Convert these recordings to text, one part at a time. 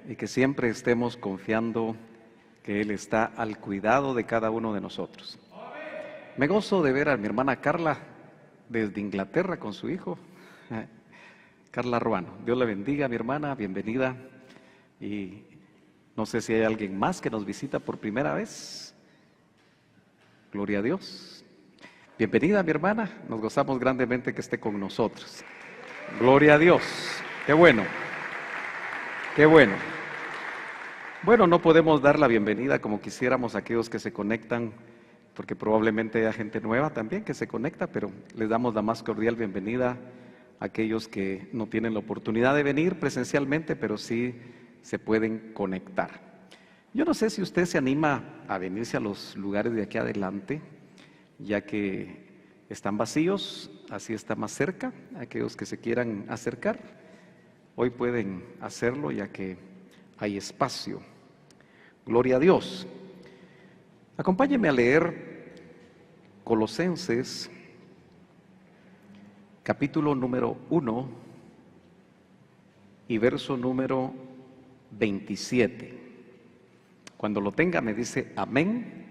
y que siempre estemos confiando que Él está al cuidado de cada uno de nosotros. Me gozo de ver a mi hermana Carla desde Inglaterra con su hijo, Carla Ruano. Dios la bendiga, mi hermana, bienvenida. Y no sé si hay alguien más que nos visita por primera vez. Gloria a Dios. Bienvenida, mi hermana, nos gozamos grandemente que esté con nosotros. Gloria a Dios, qué bueno, qué bueno. Bueno, no podemos dar la bienvenida como quisiéramos a aquellos que se conectan, porque probablemente haya gente nueva también que se conecta, pero les damos la más cordial bienvenida a aquellos que no tienen la oportunidad de venir presencialmente, pero sí se pueden conectar. Yo no sé si usted se anima a venirse a los lugares de aquí adelante, ya que están vacíos, así está más cerca. Aquellos que se quieran acercar, hoy pueden hacerlo ya que hay espacio. Gloria a Dios. Acompáñenme a leer Colosenses, capítulo número 1 y verso número 27. Cuando lo tenga me dice amén.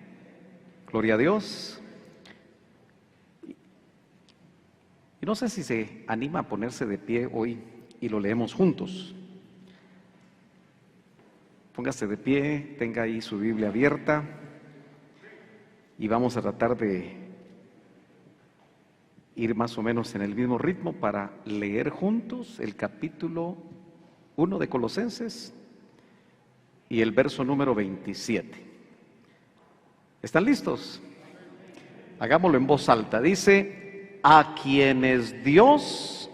Gloria a Dios. Y no sé si se anima a ponerse de pie hoy y lo leemos juntos. Póngase de pie, tenga ahí su Biblia abierta y vamos a tratar de ir más o menos en el mismo ritmo para leer juntos el capítulo 1 de Colosenses y el verso número 27. ¿Están listos? Hagámoslo en voz alta. Dice: a quienes Dios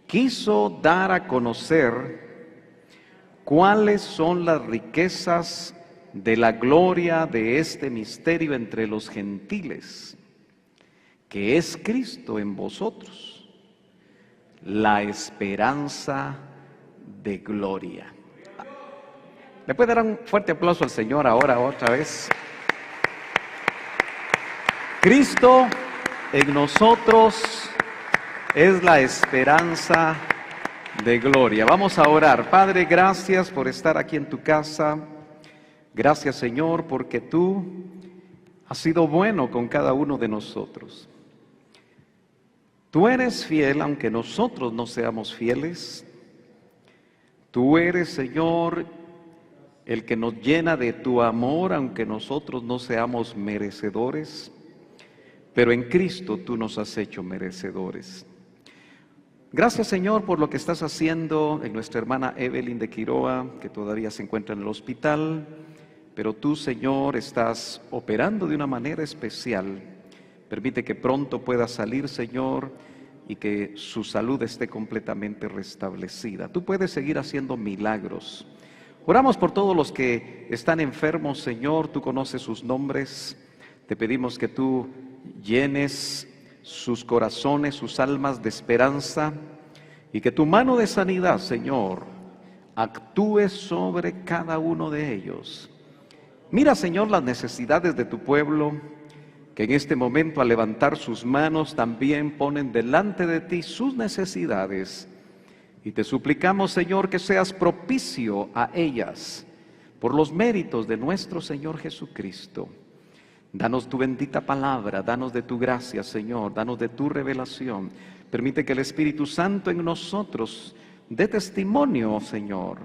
quiso dar a conocer cuáles son las riquezas de la gloria de este misterio entre los gentiles, que es Cristo en vosotros, la esperanza de gloria. ¿Le puede dar un fuerte aplauso al Señor ahora otra vez? Cristo en nosotros es la esperanza de gloria. Vamos a orar. Padre, gracias por estar aquí en tu casa. Gracias, Señor, porque tú has sido bueno con cada uno de nosotros. Tú eres fiel aunque nosotros no seamos fieles. Tú eres, Señor, el que nos llena de tu amor aunque nosotros no seamos merecedores. Pero en Cristo tú nos has hecho merecedores. Gracias, Señor, por lo que estás haciendo en nuestra hermana Evelyn de Quiroa, que todavía se encuentra en el hospital, pero tú, Señor, estás operando de una manera especial. Permite que pronto pueda salir, Señor, y que su salud esté completamente restablecida. Tú puedes seguir haciendo milagros. Oramos por todos los que están enfermos, Señor, tú conoces sus nombres. Te pedimos que tú llenes sus corazones, sus almas de esperanza, y que tu mano de sanidad, Señor, actúe sobre cada uno de ellos. Mira, Señor, las necesidades de tu pueblo, que en este momento al levantar sus manos también ponen delante de ti sus necesidades, y te suplicamos, Señor, que seas propicio a ellas por los méritos de nuestro Señor Jesucristo. Danos tu bendita palabra, danos de tu gracia, Señor, danos de tu revelación. Permite que el Espíritu Santo en nosotros dé testimonio, Señor,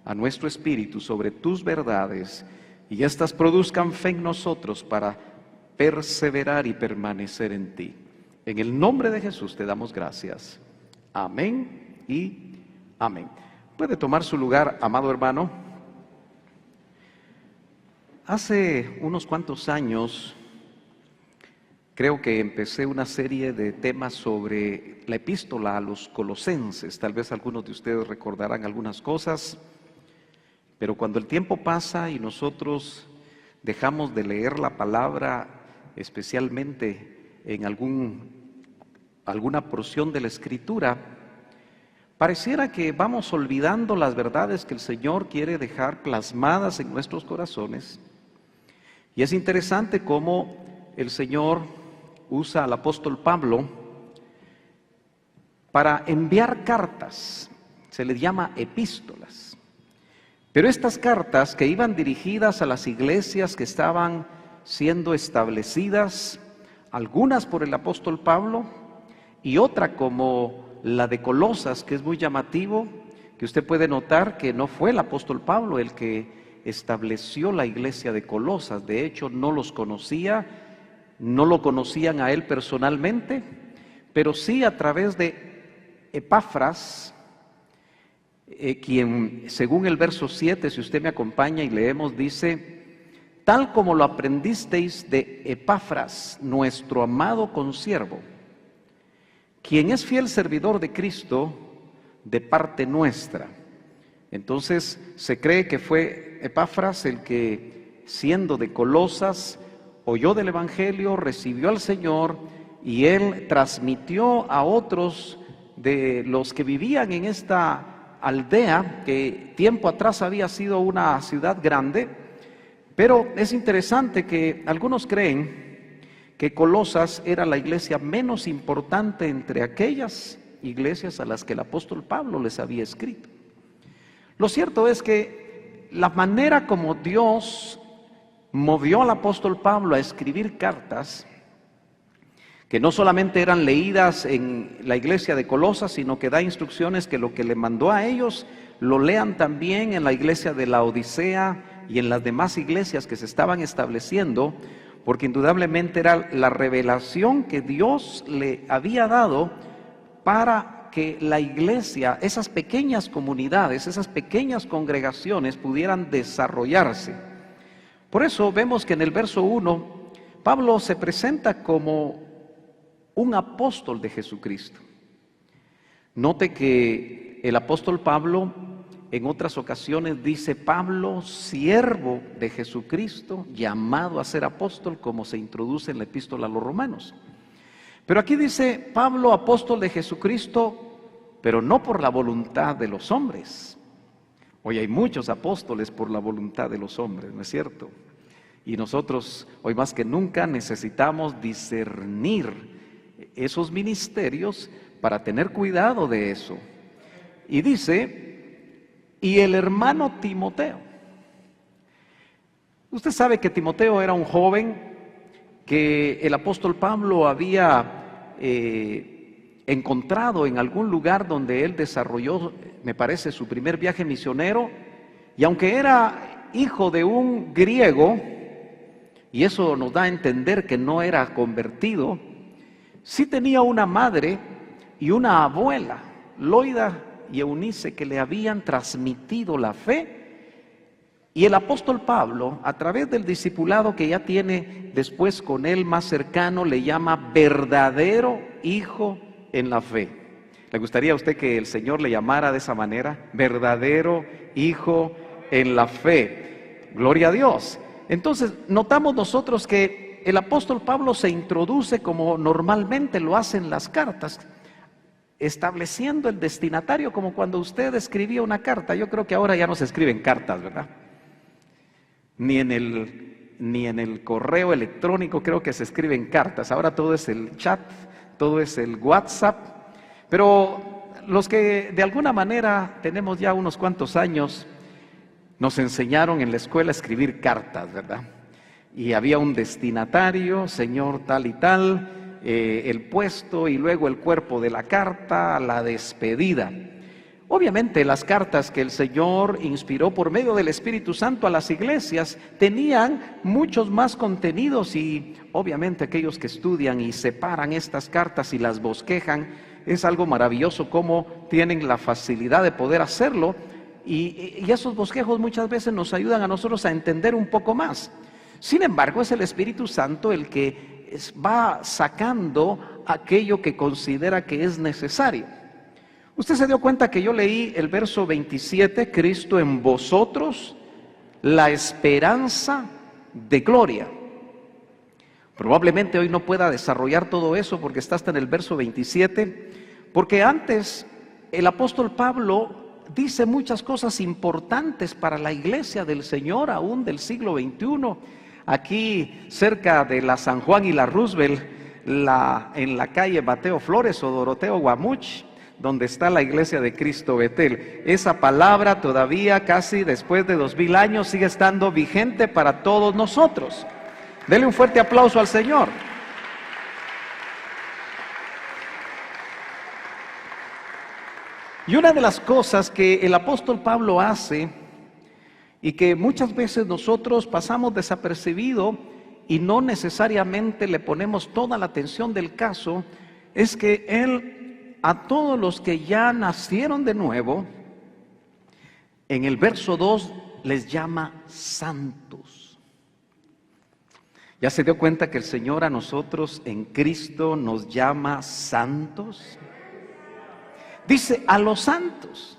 a nuestro espíritu sobre tus verdades, y éstas produzcan fe en nosotros para perseverar y permanecer en ti. En el nombre de Jesús te damos gracias. Amén y amén. Puede tomar su lugar, amado hermano. Hace unos cuantos años, creo que empecé una serie de temas sobre la epístola a los Colosenses. Tal vez algunos de ustedes recordarán algunas cosas, pero cuando el tiempo pasa y nosotros dejamos de leer la palabra, especialmente en alguna porción de la Escritura, pareciera que vamos olvidando las verdades que el Señor quiere dejar plasmadas en nuestros corazones. Y es interesante cómo el Señor usa al apóstol Pablo para enviar cartas. Se les llama epístolas. Pero estas cartas que iban dirigidas a las iglesias que estaban siendo establecidas, algunas por el apóstol Pablo y otra como la de Colosas, que es muy llamativo, que usted puede notar que no fue el apóstol Pablo el que estableció la iglesia de Colosas. De hecho, no los conocía, no lo conocían a él personalmente, pero sí a través de Epafras, quien, según el verso 7, si usted me acompaña y leemos, dice: tal como lo aprendisteis de Epafras, nuestro amado consiervo, quien es fiel servidor de Cristo de parte nuestra. Entonces se cree que fue Epafras el que, siendo de Colosas, oyó del Evangelio, recibió al Señor, y él transmitió a otros de los que vivían en esta aldea, que tiempo atrás había sido una ciudad grande. Pero es interesante que algunos creen que Colosas era la iglesia menos importante entre aquellas iglesias a las que el apóstol Pablo les había escrito. Lo cierto es que la manera como Dios movió al apóstol Pablo a escribir cartas, que no solamente eran leídas en la iglesia de Colosas, sino que da instrucciones que lo que le mandó a ellos lo lean también en la iglesia de la Odisea y en las demás iglesias que se estaban estableciendo, porque indudablemente era la revelación que Dios le había dado para que la iglesia, esas pequeñas comunidades, esas pequeñas congregaciones pudieran desarrollarse. Por eso vemos que en el verso 1, Pablo se presenta como un apóstol de Jesucristo. Note que el apóstol Pablo en otras ocasiones dice: Pablo, siervo de Jesucristo, llamado a ser apóstol, como se introduce en la epístola a los Romanos. Pero aquí dice: Pablo, apóstol de Jesucristo, pero no por la voluntad de los hombres. Hoy hay muchos apóstoles por la voluntad de los hombres, ¿no es cierto? Y nosotros hoy más que nunca necesitamos discernir esos ministerios para tener cuidado de eso. Y dice: y el hermano Timoteo. Usted sabe que Timoteo era un joven que el apóstol Pablo había encontrado en algún lugar donde él desarrolló, me parece, su primer viaje misionero. Y aunque era hijo de un griego, y eso nos da a entender que no era convertido, sí tenía una madre y una abuela, Loida y Eunice, que le habían transmitido la fe. Y el apóstol Pablo, a través del discipulado que ya tiene después con él más cercano, le llama verdadero hijo en la fe. ¿Le gustaría a usted que el Señor le llamara de esa manera? Verdadero hijo en la fe. Gloria a Dios. Entonces, notamos nosotros que el apóstol Pablo se introduce como normalmente lo hacen las cartas, estableciendo el destinatario, como cuando usted escribía una carta. Yo creo que ahora ya no se escriben cartas, ¿verdad? Ni en el correo electrónico creo que se escriben cartas. Ahora todo es el chat, todo es el WhatsApp. Pero los que de alguna manera tenemos ya unos cuantos años, nos enseñaron en la escuela a escribir cartas, ¿verdad? Y había un destinatario, señor tal y tal, el puesto y luego el cuerpo de la carta, la despedida. Obviamente las cartas que el Señor inspiró por medio del Espíritu Santo a las iglesias tenían muchos más contenidos, y obviamente aquellos que estudian y separan estas cartas y las bosquejan, es algo maravilloso cómo tienen la facilidad de poder hacerlo, y esos bosquejos muchas veces nos ayudan a nosotros a entender un poco más. Sin embargo, es el Espíritu Santo el que va sacando aquello que considera que es necesario. Usted se dio cuenta que yo leí el verso 27, Cristo en vosotros, la esperanza de gloria. Probablemente hoy no pueda desarrollar todo eso porque está hasta en el verso 27, porque antes el apóstol Pablo dice muchas cosas importantes para la iglesia del Señor, aún del siglo XXI. Aquí cerca de la San Juan y la Roosevelt, en la calle Mateo Flores o Doroteo Guamuch, donde está la iglesia de Cristo Betel. Esa palabra todavía casi después de 2000 años sigue estando vigente para todos nosotros. Dele un fuerte aplauso al Señor. Y una de las cosas que el apóstol Pablo hace y que muchas veces nosotros pasamos desapercibido y no necesariamente le ponemos toda la atención del caso, es que él a todos los que ya nacieron de nuevo, en el verso 2 les llama santos. ¿Ya se dio cuenta que el Señor a nosotros en Cristo nos llama santos? Dice a los santos.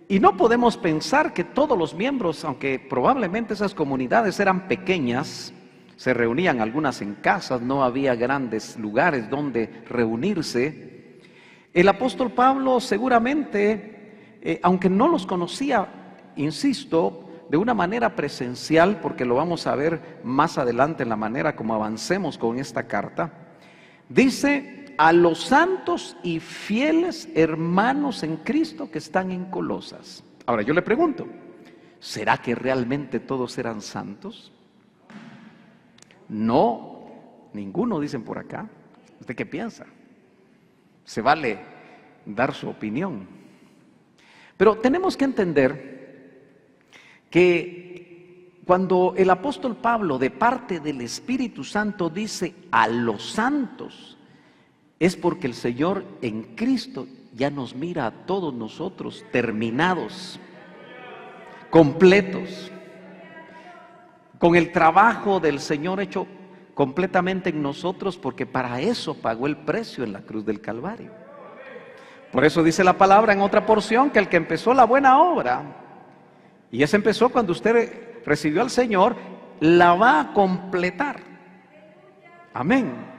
Y no podemos pensar que todos los miembros, aunque probablemente esas comunidades eran pequeñas, se reunían algunas en casas, no había grandes lugares donde reunirse. El apóstol Pablo seguramente, aunque no los conocía, insisto, de una manera presencial, porque lo vamos a ver más adelante en la manera como avancemos con esta carta, dice a los santos y fieles hermanos en Cristo que están en Colosas. Ahora yo le pregunto, ¿será que realmente todos eran santos? No, ninguno, dicen por acá. ¿Usted qué piensa? Se vale dar su opinión. Pero tenemos que entender que cuando el apóstol Pablo de parte del Espíritu Santo dice a los santos, es porque el Señor en Cristo ya nos mira a todos nosotros terminados, completos, con el trabajo del Señor hecho completamente en nosotros, porque para eso pagó el precio en la cruz del Calvario. Por eso dice la palabra en otra porción que el que empezó la buena obra, y esa empezó cuando usted recibió al Señor, la va a completar. Amén.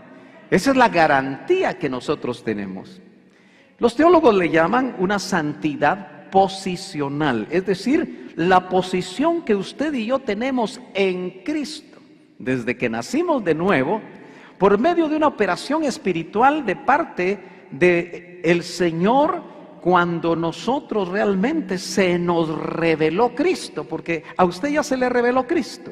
Esa es la garantía que nosotros tenemos. Los teólogos le llaman una santidad posicional, es decir, la posición que usted y yo tenemos en Cristo, desde que nacimos de nuevo, por medio de una operación espiritual de parte del Señor, cuando nosotros realmente se nos reveló Cristo, porque a usted ya se le reveló Cristo.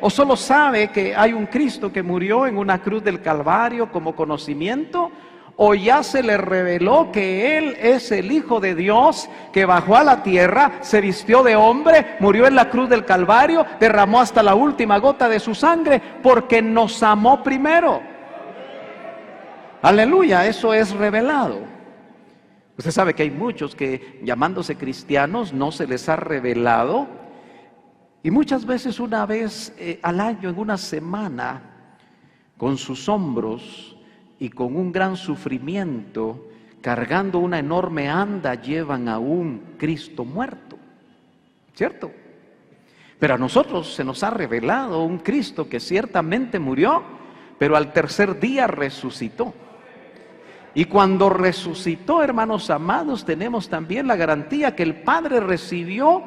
¿O solo sabe que hay un Cristo que murió en una cruz del Calvario como conocimiento? ¿O ya se le reveló que Él es el Hijo de Dios, que bajó a la tierra, se vistió de hombre, murió en la cruz del Calvario, derramó hasta la última gota de su sangre, porque nos amó primero? Aleluya, eso es revelado. Usted sabe que hay muchos que, llamándose cristianos, no se les ha revelado. Y muchas veces una vez al año, en una semana, con sus hombros y con un gran sufrimiento, cargando una enorme anda, llevan a un Cristo muerto, ¿cierto? Pero a nosotros se nos ha revelado un Cristo que ciertamente murió, pero al tercer día resucitó. Y cuando resucitó, hermanos amados, tenemos también la garantía que el Padre recibió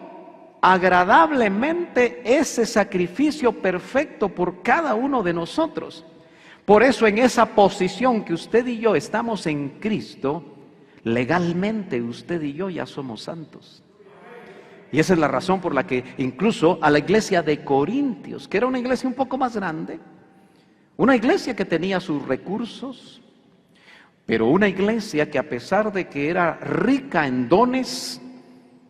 agradablemente ese sacrificio perfecto por cada uno de nosotros. Por eso en esa posición que usted y yo estamos en Cristo, legalmente usted y yo ya somos santos. Y esa es la razón por la que incluso a la iglesia de Corintios, que era una iglesia un poco más grande, una iglesia que tenía sus recursos, pero una iglesia que a pesar de que era rica en dones,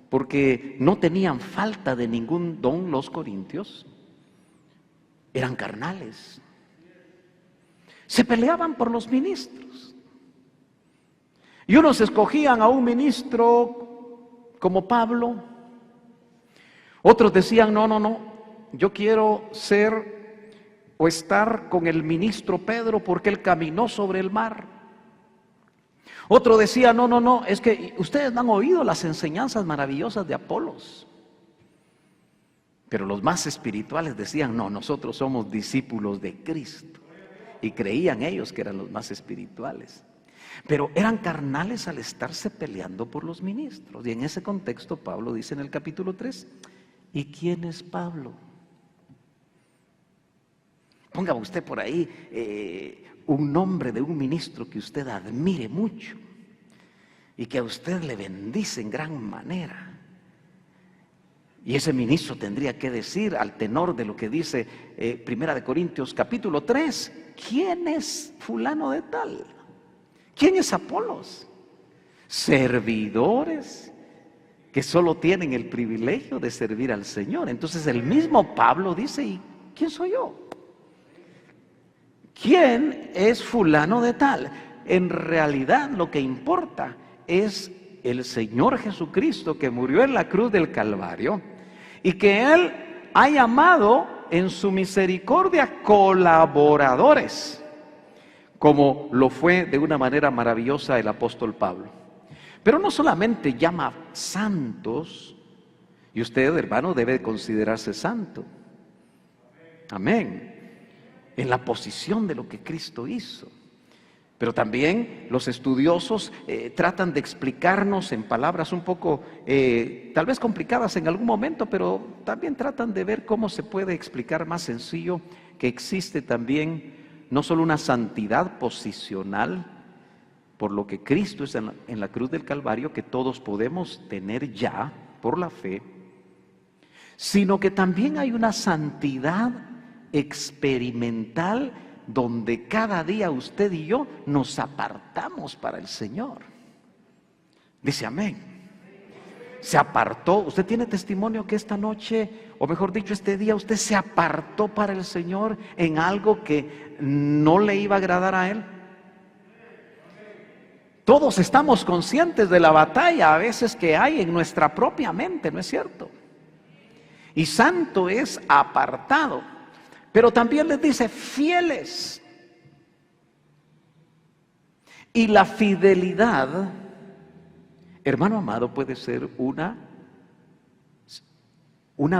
porque no tenían falta de ningún don los corintios, eran carnales. Se peleaban por los ministros. Y unos escogían a un ministro como Pablo. Otros decían, no, yo quiero ser o estar con el ministro Pedro porque él caminó sobre el mar. Otro decía, no, es que ustedes no han oído las enseñanzas maravillosas de Apolos. Pero los más espirituales decían, no, nosotros somos discípulos de Cristo. Y creían ellos que eran los más espirituales. Pero eran carnales al estarse peleando por los ministros. Y en ese contexto Pablo dice en el capítulo 3, ¿y quién es Pablo? Ponga usted por ahí un nombre de un ministro que usted admire mucho y que a usted le bendice en gran manera. Y ese ministro tendría que decir al tenor de lo que dice Primera de Corintios capítulo 3, ¿quién es fulano de tal? ¿Quién es Apolos? Servidores que solo tienen el privilegio de servir al Señor. Entonces el mismo Pablo dice, ¿y quién soy yo? ¿Quién es fulano de tal? En realidad lo que importa es el Señor Jesucristo, que murió en la cruz del Calvario y que Él ha llamado en su misericordia colaboradores, como lo fue de una manera maravillosa el apóstol Pablo. Pero no solamente llama santos, y usted, hermano, debe considerarse santo. Amén. En la posición de lo que Cristo hizo. Pero también los estudiosos tratan de explicarnos en palabras un poco, tal vez complicadas en algún momento, pero también tratan de ver cómo se puede explicar más sencillo que existe también no solo una santidad posicional por lo que Cristo es en la cruz del Calvario, que todos podemos tener ya por la fe, sino que también hay una santidad experimental donde cada día usted y yo nos apartamos para el Señor. Dice amén. Se apartó. Usted tiene testimonio que esta noche, o mejor dicho este día, usted se apartó para el Señor en algo que no le iba a agradar a Él. Todos estamos conscientes de la batalla a veces que hay en nuestra propia mente, ¿no es cierto? Y santo es apartado. Pero también les dice fieles. Y la fidelidad, hermano amado, puede ser una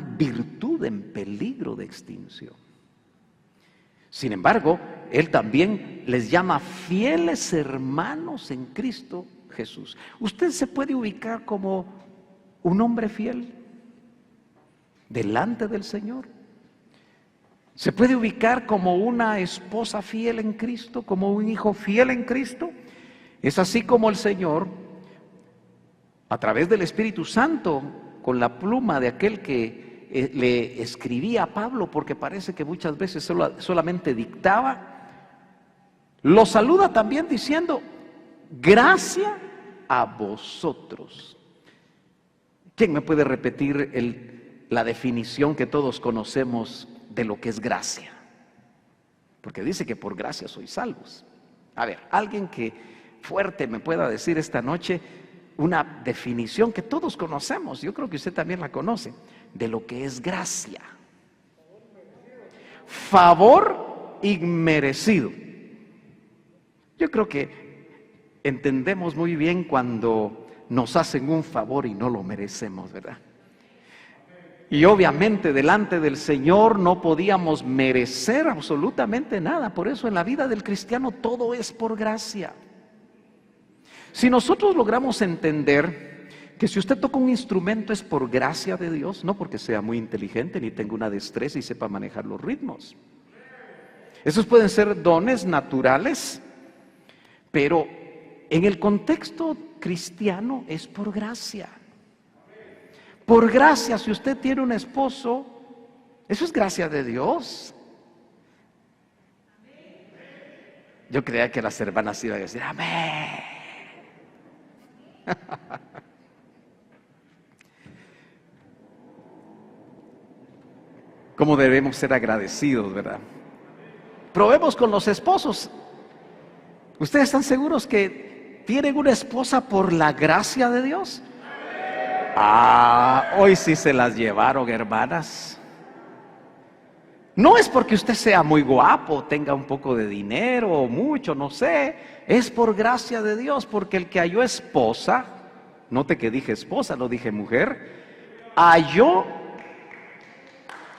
virtud en peligro de extinción. Sin embargo, Él también les llama fieles hermanos en Cristo Jesús. ¿Usted se puede ubicar como un hombre fiel delante del Señor? ¿Se puede ubicar como una esposa fiel en Cristo, como un hijo fiel en Cristo? Es así como el Señor, a través del Espíritu Santo, con la pluma de aquel que le escribía a Pablo, porque parece que muchas veces solamente dictaba, lo saluda también diciendo, gracia a vosotros. ¿Quién me puede repetir la definición que todos conocemos de lo que es gracia? Porque dice que por gracia sois salvos. A ver, alguien que fuerte me pueda decir esta noche una definición que todos conocemos, yo creo que usted también la conoce, de lo que es gracia. Favor inmerecido. Yo creo que entendemos muy bien cuando nos hacen un favor y no lo merecemos, ¿verdad? Y obviamente delante del Señor no podíamos merecer absolutamente nada. Por eso en la vida del cristiano todo es por gracia. Si nosotros logramos entender que si usted toca un instrumento es por gracia de Dios, no porque sea muy inteligente ni tenga una destreza y sepa manejar los ritmos. Esos pueden ser dones naturales, pero en el contexto cristiano es por gracia. Por gracia, si usted tiene un esposo, eso es gracia de Dios. Yo creía que las hermanas iban a decir amén. ¿Cómo debemos ser agradecidos, verdad? Probemos con los esposos. ¿Ustedes están seguros que tienen una esposa por la gracia de Dios? Hoy sí se las llevaron, hermanas. No es porque usted sea muy guapo, tenga un poco de dinero o mucho, no sé. Es por gracia de Dios, porque el que halló esposa, note que dije esposa, no dije mujer, halló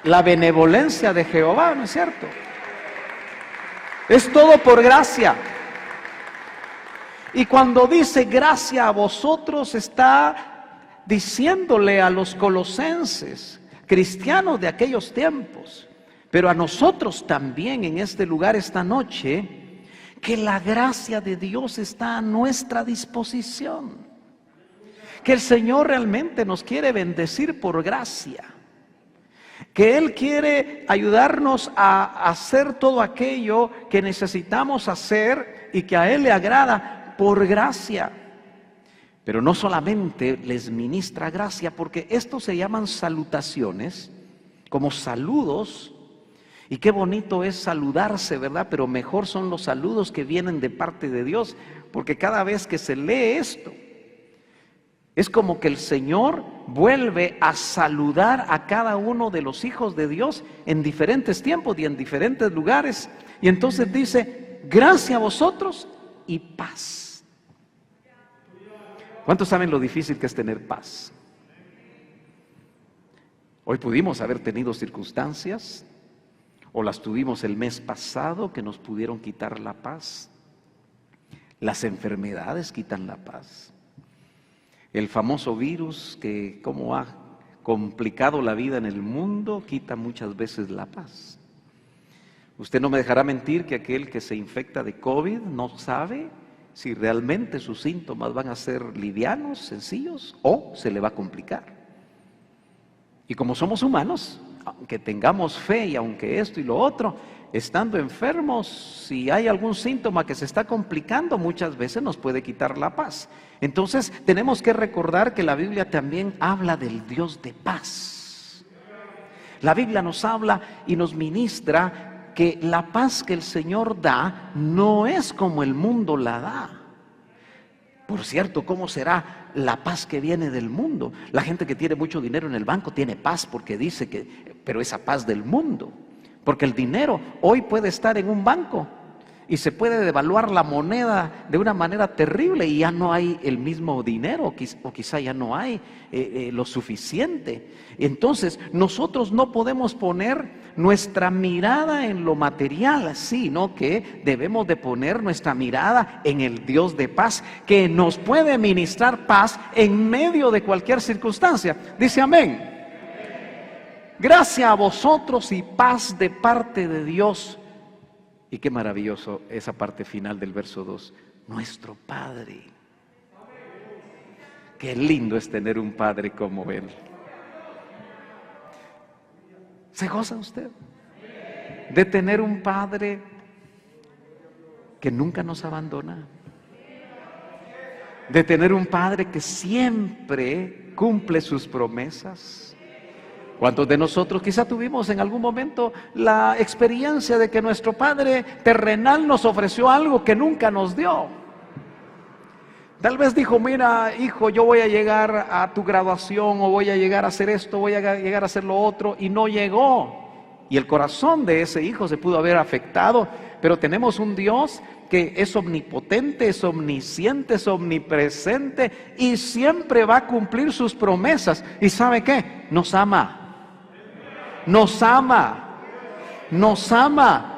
la benevolencia de Jehová, ¿no es cierto? Es todo por gracia. Y cuando dice gracia a vosotros, está diciéndole a los colosenses, cristianos de aquellos tiempos, Pero a nosotros también en este lugar esta noche, que la gracia de Dios está a nuestra disposición. Que el Señor realmente nos quiere bendecir por gracia. Que Él quiere ayudarnos a hacer todo aquello que necesitamos hacer y que a Él le agrada por gracia. Pero no solamente les ministra gracia, porque estos se llaman salutaciones, como saludos. Y qué bonito es saludarse, ¿verdad? Pero mejor son los saludos que vienen de parte de Dios, porque cada vez que se lee esto, es como que el Señor vuelve a saludar a cada uno de los hijos de Dios en diferentes tiempos y en diferentes lugares. Y entonces dice, gracia a vosotros y paz. ¿Cuántos saben lo difícil que es tener paz? Hoy pudimos haber tenido circunstancias, o las tuvimos el mes pasado, que nos pudieron quitar la paz. Las enfermedades quitan la paz. El famoso virus que como ha complicado la vida en el mundo, quita muchas veces la paz. Usted no me dejará mentir que aquel que se infecta de COVID no sabe si realmente sus síntomas van a ser livianos, sencillos, o se le va a complicar. Y como somos humanos, aunque tengamos fe y aunque esto y lo otro, estando enfermos, si hay algún síntoma que se está complicando, muchas veces nos puede quitar la paz. Entonces tenemos que recordar que la Biblia también habla del Dios de paz. La Biblia nos habla y nos ministra que la paz que el Señor da no es como el mundo la da. Por cierto, ¿cómo será la paz que viene del mundo? La gente que tiene mucho dinero en el banco tiene paz porque dice que, pero esa paz del mundo. Porque el dinero hoy puede estar en un banco y se puede devaluar la moneda de una manera terrible y ya no hay el mismo dinero o quizá ya no hay lo suficiente. Entonces nosotros no podemos poner nuestra mirada en lo material, sino que debemos de poner nuestra mirada en el Dios de paz, que nos puede ministrar paz en medio de cualquier circunstancia. Dice amén. Gracia a vosotros y paz de parte de Dios. Y qué maravilloso esa parte final del verso 2. Nuestro Padre. Qué lindo es tener un Padre como Él. ¿Se goza usted de tener un Padre que nunca nos abandona? De tener un Padre que siempre cumple sus promesas. ¿Cuántos de nosotros quizá tuvimos en algún momento la experiencia de que nuestro Padre terrenal nos ofreció algo que nunca nos dio? Tal vez dijo, mira hijo, yo voy a llegar a tu graduación, o voy a llegar a hacer esto, voy a llegar a hacer lo otro, y no llegó. Y el corazón de ese hijo se pudo haber afectado, pero tenemos un Dios que es omnipotente, es omnisciente, es omnipresente y siempre va a cumplir sus promesas. ¿Y sabe qué? Nos ama. Nos ama, nos ama.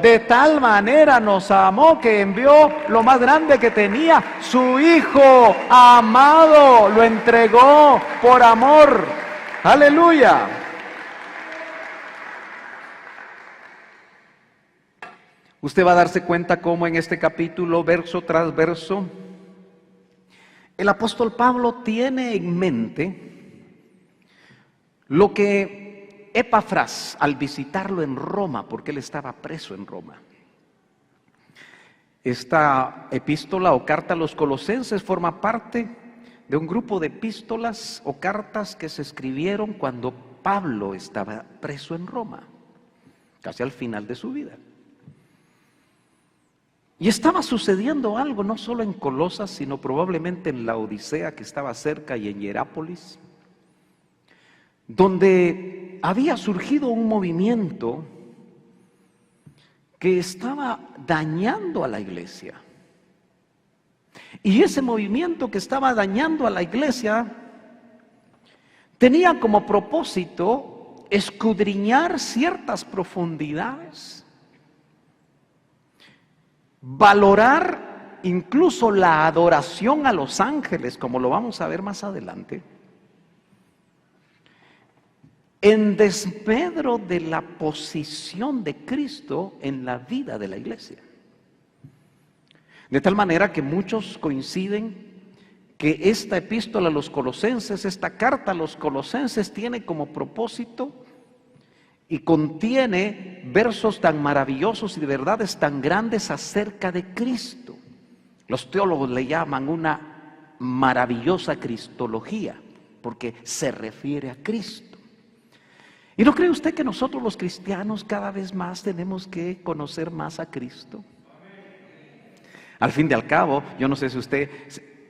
De tal manera nos amó que envió lo más grande que tenía, su Hijo amado, lo entregó por amor. Aleluya. Usted va a darse cuenta cómo en este capítulo, verso tras verso, el apóstol Pablo tiene en mente lo que Epafras, al visitarlo en Roma, porque él estaba preso en Roma. Esta epístola o carta a los Colosenses forma parte de un grupo de epístolas o cartas que se escribieron cuando Pablo estaba preso en Roma, casi al final de su vida. Y estaba sucediendo algo, no solo en Colosas, sino probablemente en la Odisea, que estaba cerca, y en Hierápolis, donde había surgido un movimiento que estaba dañando a la iglesia. Y ese movimiento que estaba dañando a la iglesia tenía como propósito escudriñar ciertas profundidades, valorar incluso la adoración a los ángeles, como lo vamos a ver más adelante. en desmedro de la posición de Cristo en la vida de la iglesia. De tal manera que muchos coinciden que esta epístola a los colosenses, esta carta a los colosenses tiene como propósito y contiene versos tan maravillosos y de verdades tan grandes acerca de Cristo. Los teólogos le llaman una maravillosa cristología, porque se refiere a Cristo. ¿Y no cree usted que nosotros los cristianos cada vez más tenemos que conocer más a Cristo? Al fin y al cabo, yo no sé si usted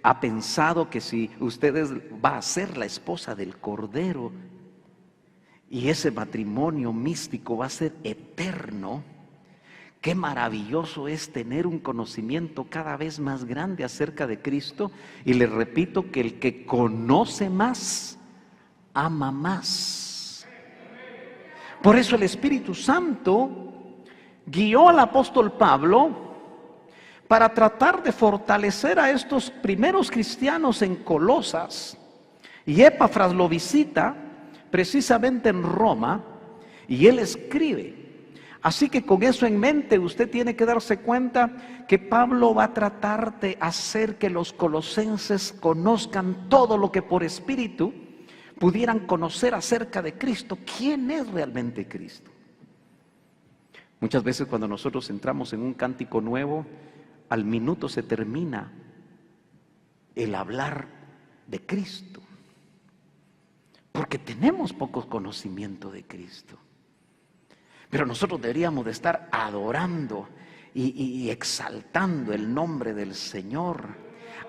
ha pensado que si usted va a ser la esposa del Cordero y ese matrimonio místico va a ser eterno, qué maravilloso es tener un conocimiento cada vez más grande acerca de Cristo. Y le repito que el que conoce más, ama más. Por eso el Espíritu Santo guió al apóstol Pablo para tratar de fortalecer a estos primeros cristianos en Colosas. Y Epafras lo visita precisamente en Roma y él escribe. Así que con eso en mente usted tiene que darse cuenta que Pablo va a tratar de hacer que los colosenses conozcan todo lo que por espíritu pudieran conocer acerca de Cristo. ¿Quién es realmente Cristo? Muchas veces cuando nosotros entramos en un cántico nuevo, al minuto se termina el hablar de Cristo, porque tenemos poco conocimiento de Cristo. Pero nosotros deberíamos de estar adorando y exaltando el nombre del Señor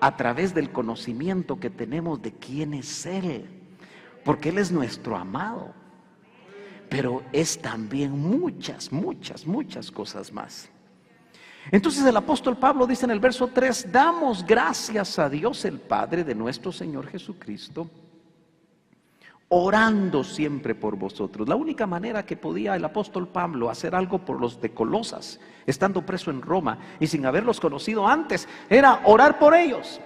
a través del conocimiento que tenemos de quién es Él, porque Él es nuestro amado, pero es también muchas cosas más. Entonces el apóstol Pablo dice en el verso 3, damos gracias a Dios el Padre de nuestro Señor Jesucristo, orando siempre por vosotros. La única manera que podía el apóstol Pablo hacer algo por los de Colosas, estando preso en Roma y sin haberlos conocido antes, era orar por ellos.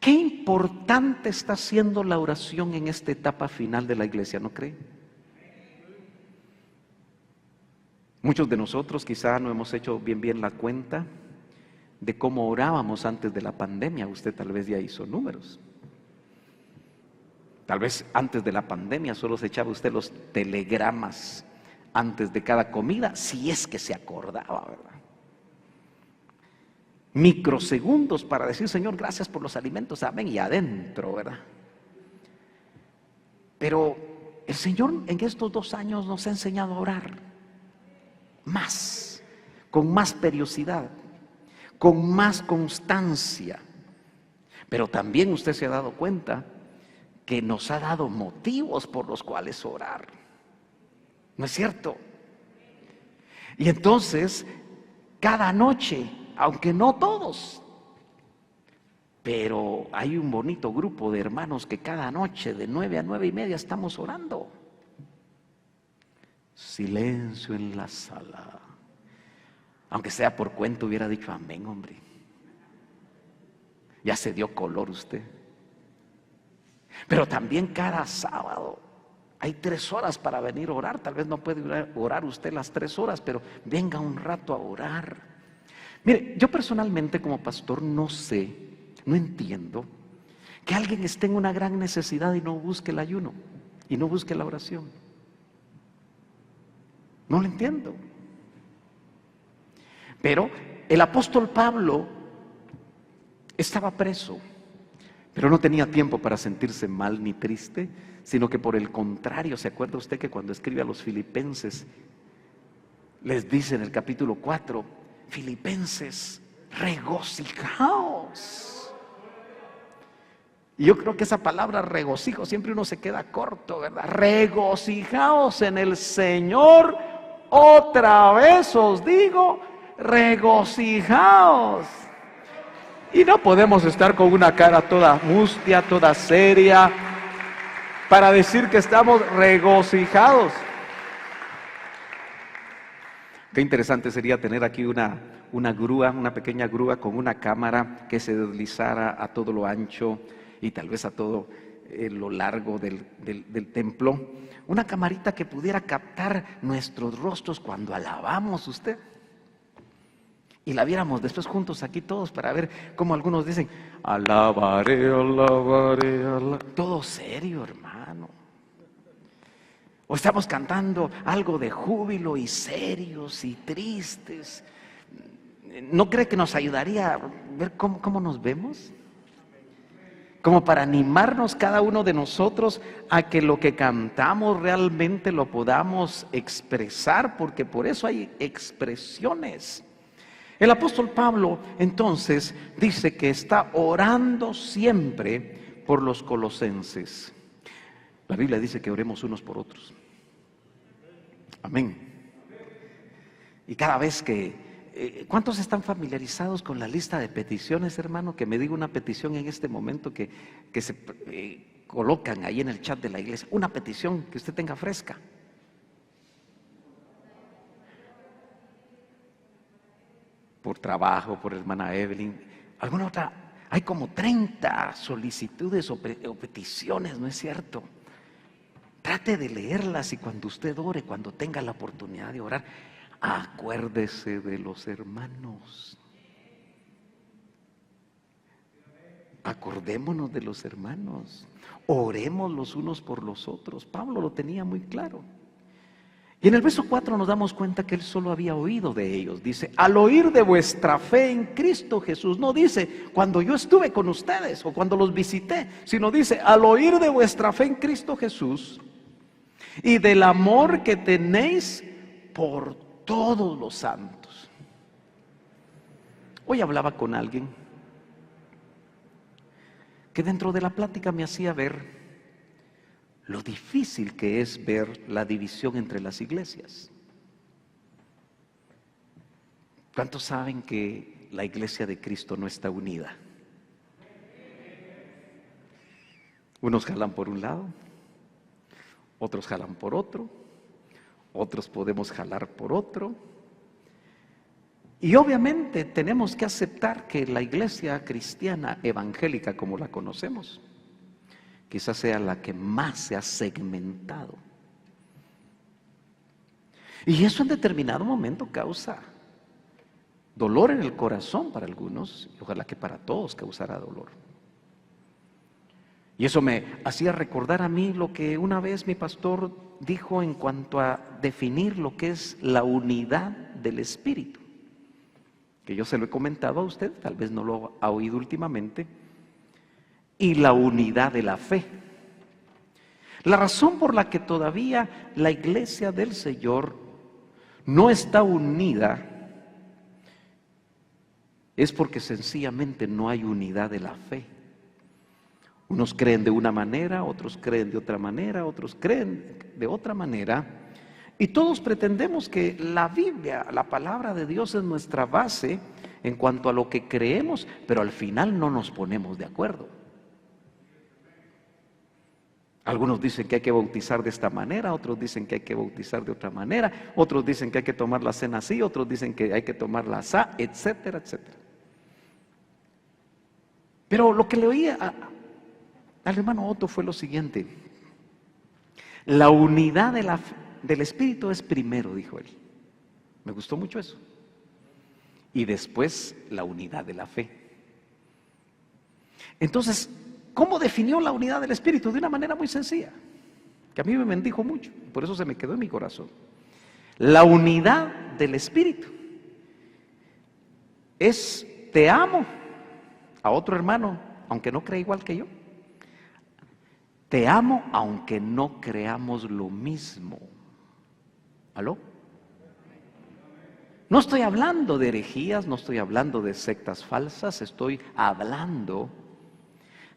Qué importante está siendo la oración en esta etapa final de la iglesia, ¿no cree? Muchos de nosotros quizá no hemos hecho bien la cuenta de cómo orábamos antes de la pandemia. Usted tal vez ya hizo números. Tal vez antes de la pandemia solo se echaba usted los telegramas antes de cada comida, si es que se acordaba, ¿verdad? Microsegundos para decir, Señor, gracias por los alimentos, amén, y adentro, ¿verdad? Pero el Señor en estos 2 años nos ha enseñado a orar más, con más periodicidad, con más constancia. Pero también usted se ha dado cuenta que nos ha dado motivos por los cuales orar, ¿no es cierto? Y entonces cada noche, aunque no todos, pero hay un bonito grupo de hermanos que cada noche de 9 a 9:30 estamos orando. Silencio en la sala. Aunque sea por cuento hubiera dicho amén, hombre. Ya se dio color usted. Pero también cada sábado hay 3 horas para venir a orar. Tal vez no puede orar usted las 3 horas, pero venga un rato a orar. Mire, yo personalmente como pastor no entiendo que alguien esté en una gran necesidad y no busque el ayuno y no busque la oración. No lo entiendo. Pero el apóstol Pablo estaba preso, pero no tenía tiempo para sentirse mal ni triste, sino que por el contrario, ¿se acuerda usted que cuando escribe a los filipenses les dice en el capítulo 4, Filipenses, regocijaos? Y yo creo que esa palabra regocijo, siempre uno se queda corto, ¿verdad? Regocijaos en el Señor. Otra vez os digo, regocijaos. Y no podemos estar con una cara toda mustia, toda seria, para decir que estamos regocijados. Qué interesante sería tener aquí una grúa, una pequeña grúa con una cámara que se deslizara a todo lo ancho y tal vez a todo lo largo del templo, una camarita que pudiera captar nuestros rostros cuando alabamos usted. Y la viéramos después juntos aquí todos para ver cómo algunos dicen, alabaré, alabaré, alabaré. Todo serio, hermano. O estamos cantando algo de júbilo y serios y tristes. ¿No cree que nos ayudaría a ver cómo nos vemos? Como para animarnos cada uno de nosotros a que lo que cantamos realmente lo podamos expresar, porque por eso hay expresiones. El apóstol Pablo entonces dice que está orando siempre por los colosenses. La Biblia dice que oremos unos por otros. Amén. Y cada vez que ¿cuántos están familiarizados con la lista de peticiones, hermano? Que me diga una petición en este momento que se colocan ahí en el chat de la iglesia. Una petición que usted tenga fresca. Por trabajo, por hermana Evelyn, alguna otra. Hay como 30 solicitudes o peticiones, ¿no es cierto? Trate de leerlas y cuando usted ore, cuando tenga la oportunidad de orar, acuérdese de los hermanos. Acordémonos de los hermanos. Oremos los unos por los otros. Pablo lo tenía muy claro. Y en el verso 4 nos damos cuenta que él solo había oído de ellos. Dice, al oír de vuestra fe en Cristo Jesús. No dice, cuando yo estuve con ustedes o cuando los visité, sino dice, al oír de vuestra fe en Cristo Jesús y del amor que tenéis por todos los santos. Hoy hablaba con alguien que dentro de la plática me hacía ver lo difícil que es ver la división entre las iglesias. ¿Cuántos saben que la iglesia de Cristo no está unida? Unos jalan por un lado, otros jalan por otro, otros podemos jalar por otro. Y obviamente tenemos que aceptar que la iglesia cristiana evangélica como la conocemos, quizás sea la que más se ha segmentado. Y eso en determinado momento causa dolor en el corazón para algunos, y ojalá que para todos causara dolor. Y eso me hacía recordar a mí lo que una vez mi pastor dijo en cuanto a definir lo que es la unidad del Espíritu, que yo se lo he comentado a usted, tal vez no lo ha oído últimamente, y la unidad de la fe. La razón por la que todavía la iglesia del Señor no está unida es porque sencillamente no hay unidad de la fe. Unos creen de una manera, otros creen de otra manera, otros creen de otra manera, y todos pretendemos que la Biblia, la palabra de Dios, es nuestra base en cuanto a lo que creemos, pero al final no nos ponemos de acuerdo. Algunos dicen que hay que bautizar de esta manera, otros dicen que hay que bautizar de otra manera, otros dicen que hay que tomar la cena así, otros dicen que hay que tomar la así, etcétera, etcétera. Pero lo que le oía al hermano Otto fue lo siguiente: la unidad del Espíritu es primero, dijo él. Me gustó mucho eso. Y después la unidad de la fe. Entonces, ¿cómo definió la unidad del Espíritu? De una manera muy sencilla, que a mí me bendijo mucho, por eso se me quedó en mi corazón. La unidad del Espíritu es: te amo a otro hermano, aunque no crea igual que yo. Te amo aunque no creamos lo mismo. ¿Aló? No estoy hablando de herejías, no estoy hablando de sectas falsas, estoy hablando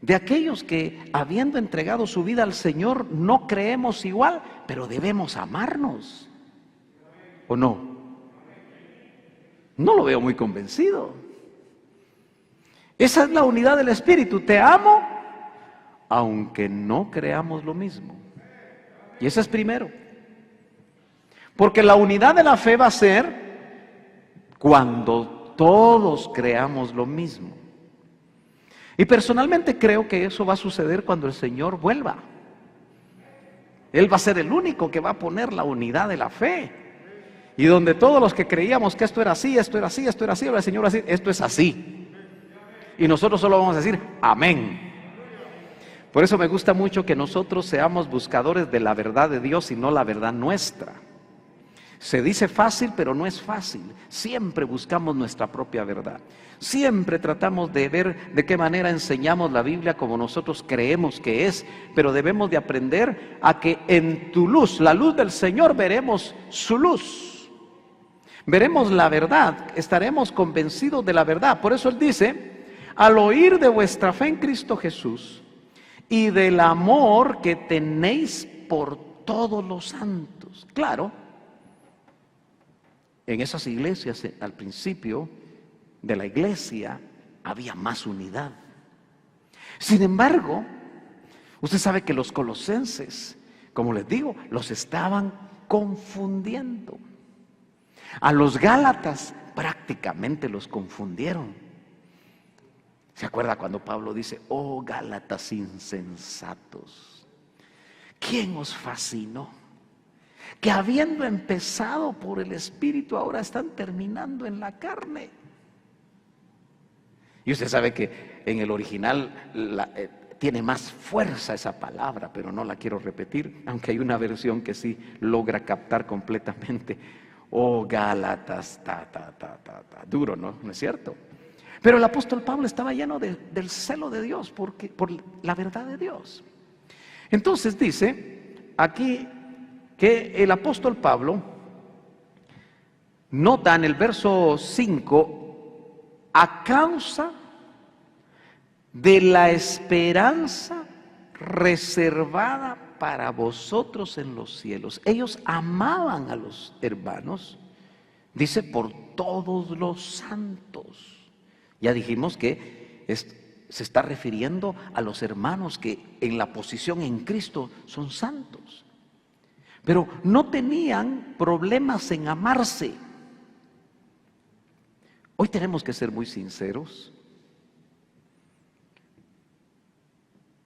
de aquellos que, habiendo entregado su vida al Señor, no creemos igual, pero debemos amarnos. ¿O no? No lo veo muy convencido. Esa es la unidad del Espíritu. Te amo aunque no creamos lo mismo. Y eso es primero. Porque la unidad de la fe va a ser cuando todos creamos lo mismo. Y personalmente creo que eso va a suceder cuando el Señor vuelva. Él va a ser el único que va a poner la unidad de la fe. Y donde todos los que creíamos que esto era así, esto era así, esto era así, ahora el Señor va a decir, esto es así. Y nosotros solo vamos a decir, amén. Por eso me gusta mucho que nosotros seamos buscadores de la verdad de Dios y no la verdad nuestra. Se dice fácil, pero no es fácil. Siempre buscamos nuestra propia verdad. Siempre tratamos de ver de qué manera enseñamos la Biblia como nosotros creemos que es, pero debemos de aprender a que en tu luz, la luz del Señor, veremos su luz. Veremos la verdad, estaremos convencidos de la verdad. Por eso Él dice, al oír de vuestra fe en Cristo Jesús y del amor que tenéis por todos los santos. Claro, en esas iglesias, al principio de la iglesia, había más unidad. Sin embargo, usted sabe que los colosenses, como les digo, los estaban confundiendo. A los gálatas prácticamente los confundieron. ¿Se acuerda cuando Pablo dice, oh gálatas insensatos, ¿quién os fascinó? Que habiendo empezado por el Espíritu, ahora están terminando en la carne. Y usted sabe que en el original tiene más fuerza esa palabra, pero no la quiero repetir, aunque hay una versión que sí logra captar completamente. Oh Gálatas, duro, ¿no? ¿No es cierto? Pero el apóstol Pablo estaba lleno del celo de Dios, por la verdad de Dios. Entonces dice aquí que el apóstol Pablo nota en el verso 5, a causa de la esperanza reservada para vosotros en los cielos. Ellos amaban a los hermanos, dice, por todos los santos. Ya dijimos que se está refiriendo a los hermanos que en la posición en Cristo son santos. Pero no tenían problemas en amarse. Hoy tenemos que ser muy sinceros.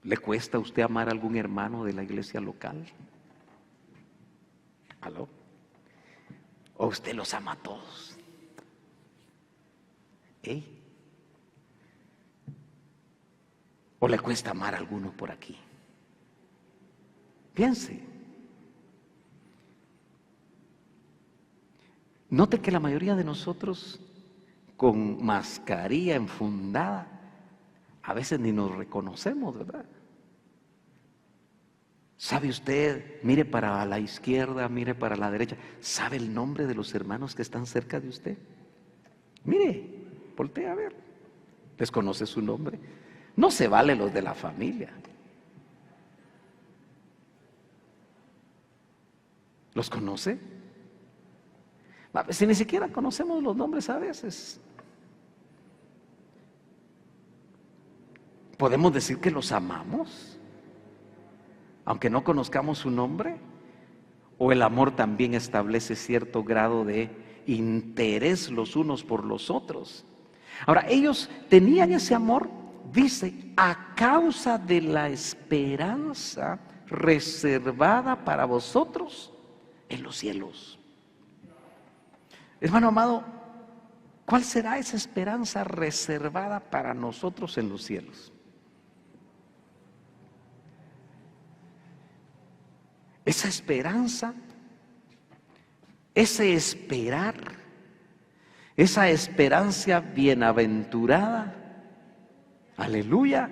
¿Le cuesta a usted amar a algún hermano de la iglesia local? ¿Aló? ¿O usted los ama a todos? ¿O le cuesta amar a alguno por aquí? Piense. Note que la mayoría de nosotros con mascarilla enfundada, a veces ni nos reconocemos, ¿verdad? ¿Sabe usted? Mire para la izquierda, mire para la derecha. ¿Sabe el nombre de los hermanos que están cerca de usted? Mire, voltea a ver. ¿Desconoce su nombre? No se vale los de la familia. ¿Los conoce? Si ni siquiera conocemos los nombres a veces, ¿podemos decir que los amamos? Aunque no conozcamos su nombre. ¿O el amor también establece cierto grado de interés los unos por los otros? Ahora, ellos tenían ese amor, dice, a causa de la esperanza reservada para vosotros en los cielos. Hermano amado, ¿cuál será esa esperanza reservada para nosotros en los cielos? Esa esperanza, ese esperar, esa esperanza bienaventurada, aleluya,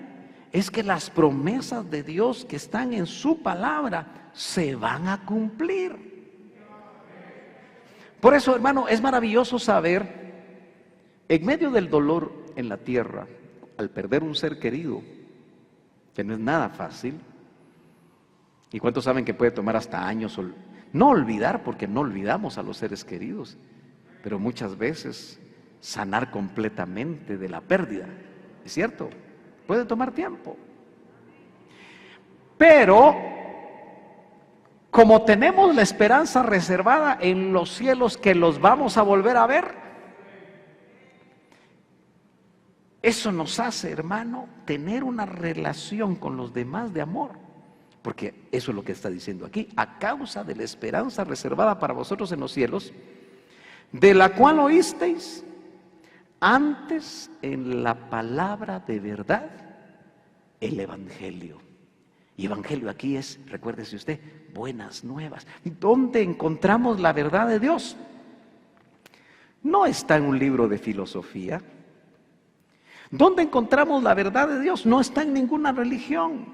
es que las promesas de Dios que están en su palabra se van a cumplir. Por eso, hermano, es maravilloso saber, en medio del dolor en la tierra, al perder un ser querido, que no es nada fácil, y cuántos saben que puede tomar hasta años, no olvidar, porque no olvidamos a los seres queridos, pero muchas veces sanar completamente de la pérdida, ¿es cierto? Puede tomar tiempo. Pero como tenemos la esperanza reservada en los cielos que los vamos a volver a ver, Eso nos hace, hermano, tener una relación con los demás de amor. Porque eso es lo que está diciendo aquí. A causa de la esperanza reservada para vosotros en los cielos, de la cual oísteis antes en la palabra de verdad, el evangelio. Y evangelio aquí es, recuérdese usted, buenas nuevas. ¿Dónde encontramos la verdad de Dios? No está en un libro de filosofía. ¿Dónde encontramos la verdad de Dios? No está en ninguna religión.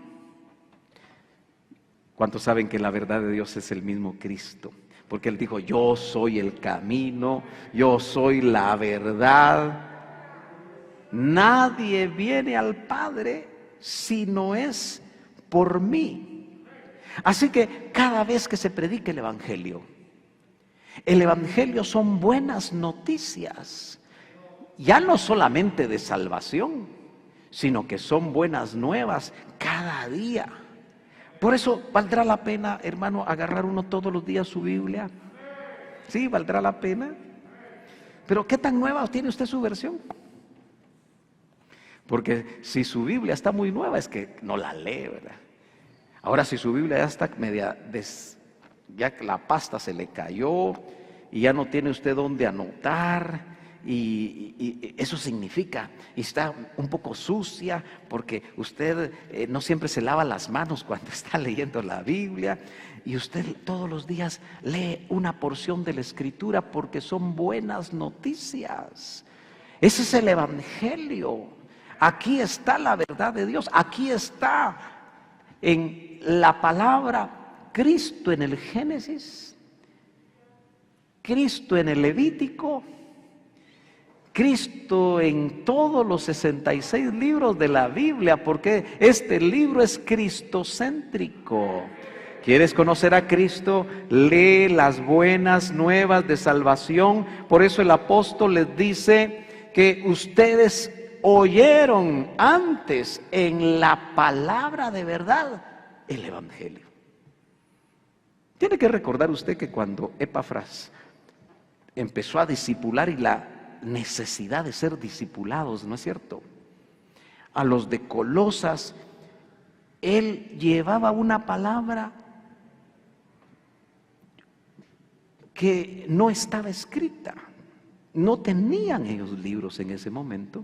¿Cuántos saben que la verdad de Dios es el mismo Cristo? Porque Él dijo, yo soy el camino, yo soy la verdad. Nadie viene al Padre si no es por mí. Así que cada vez que se predique el Evangelio son buenas noticias. Ya no solamente de salvación, sino que son buenas nuevas cada día. Por eso valdrá la pena, hermano, agarrar uno todos los días su Biblia. Sí, valdrá la pena. Pero ¿qué tan nueva tiene usted su versión? Porque si su Biblia está muy nueva es que no la lee, ¿verdad? Ahora si su Biblia ya está ya la pasta se le cayó y ya no tiene usted dónde anotar, y eso significa, y está un poco sucia porque usted no siempre se lava las manos cuando está leyendo la Biblia, y usted todos los días lee una porción de la Escritura porque son buenas noticias. Ese es el Evangelio. Aquí está la verdad de Dios, aquí está en la palabra Cristo en el Génesis, Cristo en el Levítico, Cristo en todos los 66 libros de la Biblia, porque este libro es cristocéntrico. ¿Quieres conocer a Cristo? Lee las buenas nuevas de salvación. Por eso el apóstol les dice que ustedes oyeron antes en la palabra de verdad el Evangelio. Tiene que recordar usted que cuando Epafras empezó a discipular, y la necesidad de ser discipulados, ¿no es cierto?, a los de Colosas, él llevaba una palabra que no estaba escrita. No tenían ellos libros en ese momento.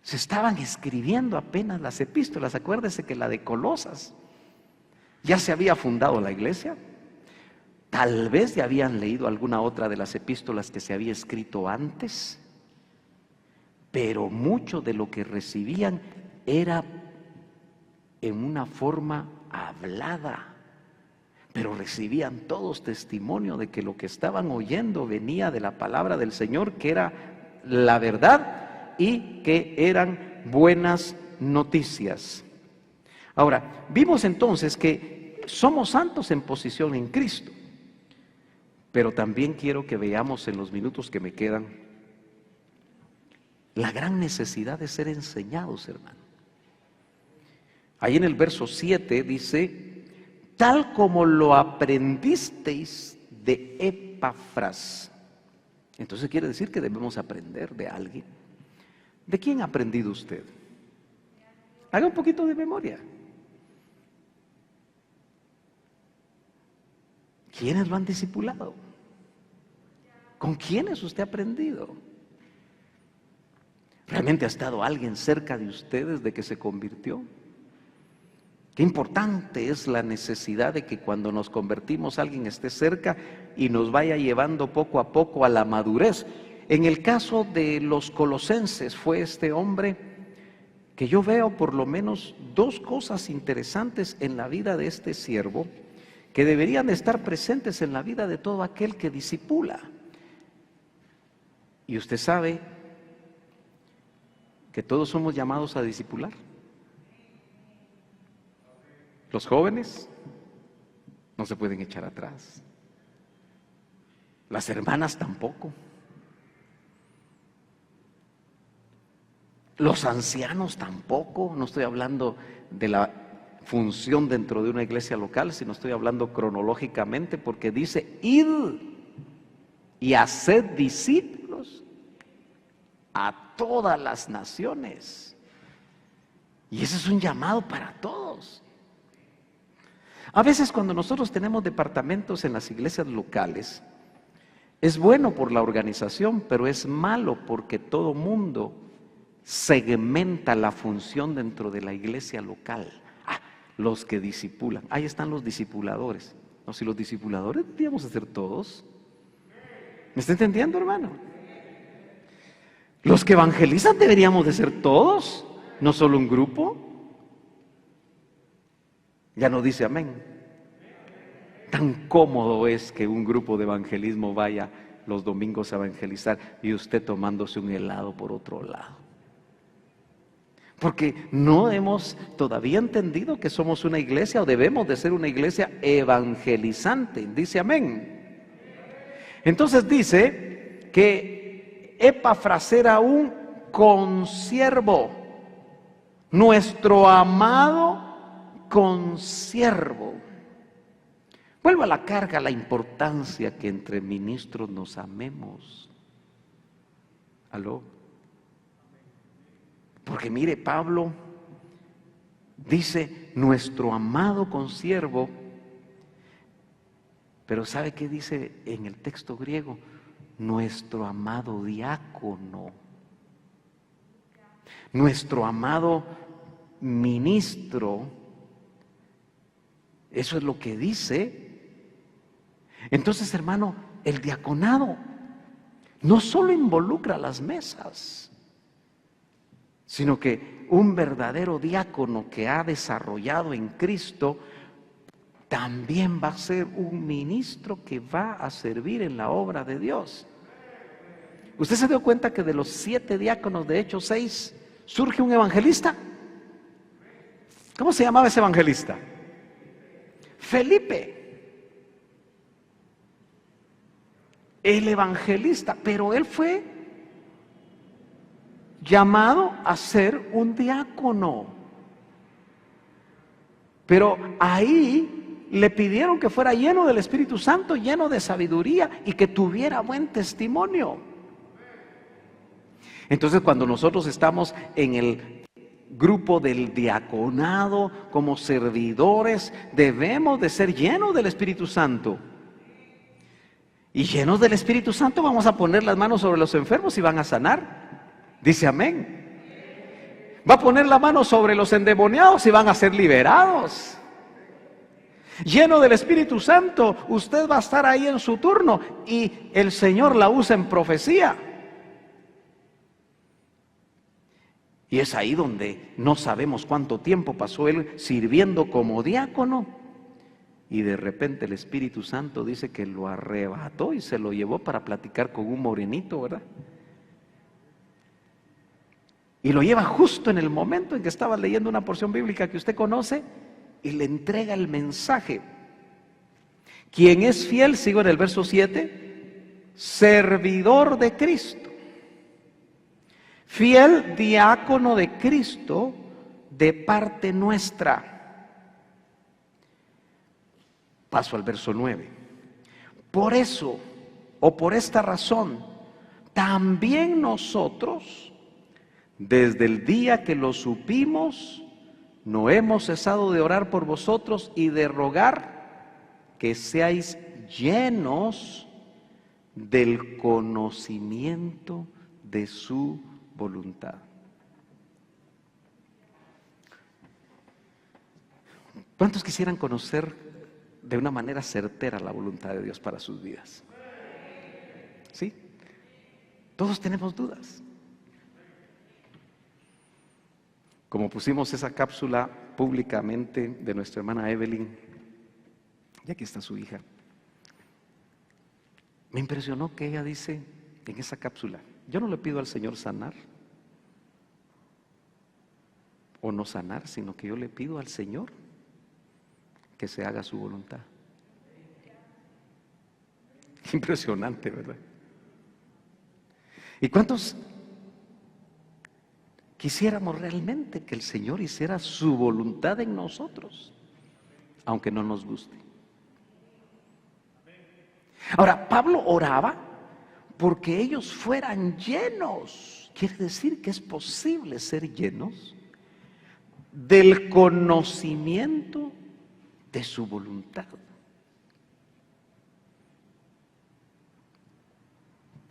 Se estaban escribiendo apenas las epístolas. Acuérdese que la de Colosas ya se había fundado la iglesia. Tal vez ya habían leído alguna otra de las epístolas que se había escrito antes, pero mucho de lo que recibían era en una forma hablada, pero recibían todos testimonio de que lo que estaban oyendo venía de la palabra del Señor, que era la verdad y que eran buenas noticias. Ahora, vimos entonces que somos santos en posición en Cristo. Pero también quiero que veamos en los minutos que me quedan la gran necesidad de ser enseñados, hermano. Ahí en el verso 7 dice, tal como lo aprendisteis de Epafras. Entonces quiere decir que debemos aprender de alguien. ¿De quién ha aprendido usted? Haga un poquito de memoria. ¿Quiénes lo han discipulado? ¿Con quiénes usted ha aprendido? ¿Realmente ha estado alguien cerca de usted desde que se convirtió? Qué importante es la necesidad de que cuando nos convertimos alguien esté cerca y nos vaya llevando poco a poco a la madurez. En el caso de los colosenses fue este hombre que yo veo por lo menos dos cosas interesantes en la vida de este siervo que deberían de estar presentes en la vida de todo aquel que discipula. Y usted sabe que todos somos llamados a discipular. Los jóvenes no se pueden echar atrás. Las hermanas tampoco. Los ancianos tampoco. No estoy hablando de la función dentro de una iglesia local, sino estoy hablando cronológicamente, porque dice, id y haced discípulos. a todas las naciones. Y ese es un llamado para todos. A veces cuando nosotros tenemos departamentos en las iglesias locales, es bueno por la organización, pero es malo porque todo mundo segmenta la función dentro de la iglesia local. Los que discipulan, ahí están los discipuladores. No, si los discipuladores deberíamos ser todos. ¿Me está entendiendo, hermano? Los que evangelizan deberíamos de ser todos, no solo un grupo. Ya no dice amén. Tan cómodo es que un grupo de evangelismo vaya los domingos a evangelizar y usted tomándose un helado por otro lado. Porque no hemos todavía entendido que somos una iglesia o debemos de ser una iglesia evangelizante. Dice amén. Entonces dice que Epafras era un consiervo, nuestro amado consiervo. Vuelvo a la carga la importancia que entre ministros nos amemos. ¿Aló? Porque mire, Pablo dice nuestro amado consiervo, pero ¿sabe qué dice en el texto griego? Nuestro amado diácono, nuestro amado ministro. Eso es lo que dice. Entonces, hermano, el diaconado no solo involucra las mesas, sino que un verdadero diácono que ha desarrollado en Cristo también va a ser un ministro que va a servir en la obra de Dios. ¿Usted se dio cuenta que de los 7 diáconos, de Hechos 6, surge un evangelista? ¿Cómo se llamaba ese evangelista? Felipe. El evangelista, pero él fue llamado a ser un diácono. Pero ahí le pidieron que fuera lleno del Espíritu Santo, lleno de sabiduría y que tuviera buen testimonio. Entonces, cuando nosotros estamos en el grupo del diaconado como servidores, debemos de ser llenos del Espíritu Santo. Y llenos del Espíritu Santo vamos a poner las manos sobre los enfermos y van a sanar. Dice amén. Va a poner la mano sobre los endemoniados y van a ser liberados. Lleno del Espíritu Santo, usted va a estar ahí en su turno y el Señor la usa en profecía. Y es ahí donde no sabemos cuánto tiempo pasó él sirviendo como diácono. Y de repente el Espíritu Santo dice que lo arrebató y se lo llevó para platicar con un morenito, ¿verdad? Y lo lleva justo en el momento en que estaba leyendo una porción bíblica que usted conoce y le entrega el mensaje. Quien es fiel, sigo en el verso 7, servidor de Cristo. Fiel diácono de Cristo de parte nuestra. Paso al verso 9. Por eso, o por esta razón, también nosotros, desde el día que lo supimos, no hemos cesado de orar por vosotros y de rogar que seáis llenos del conocimiento de su voluntad. ¿Cuántos quisieran conocer de una manera certera la voluntad de Dios para sus vidas? ¿Sí? Todos tenemos dudas. Como pusimos esa cápsula públicamente de nuestra hermana Evelyn, y aquí está su hija, me impresionó que ella dice en esa cápsula: yo no le pido al Señor sanar o no sanar, sino que yo le pido al Señor que se haga su voluntad. Impresionante, ¿verdad? ¿Y cuántos quisiéramos realmente que el Señor hiciera su voluntad en nosotros, aunque no nos guste? Ahora, Pablo oraba porque ellos fueran llenos quiere decir que es posible ser llenos del conocimiento de su voluntad.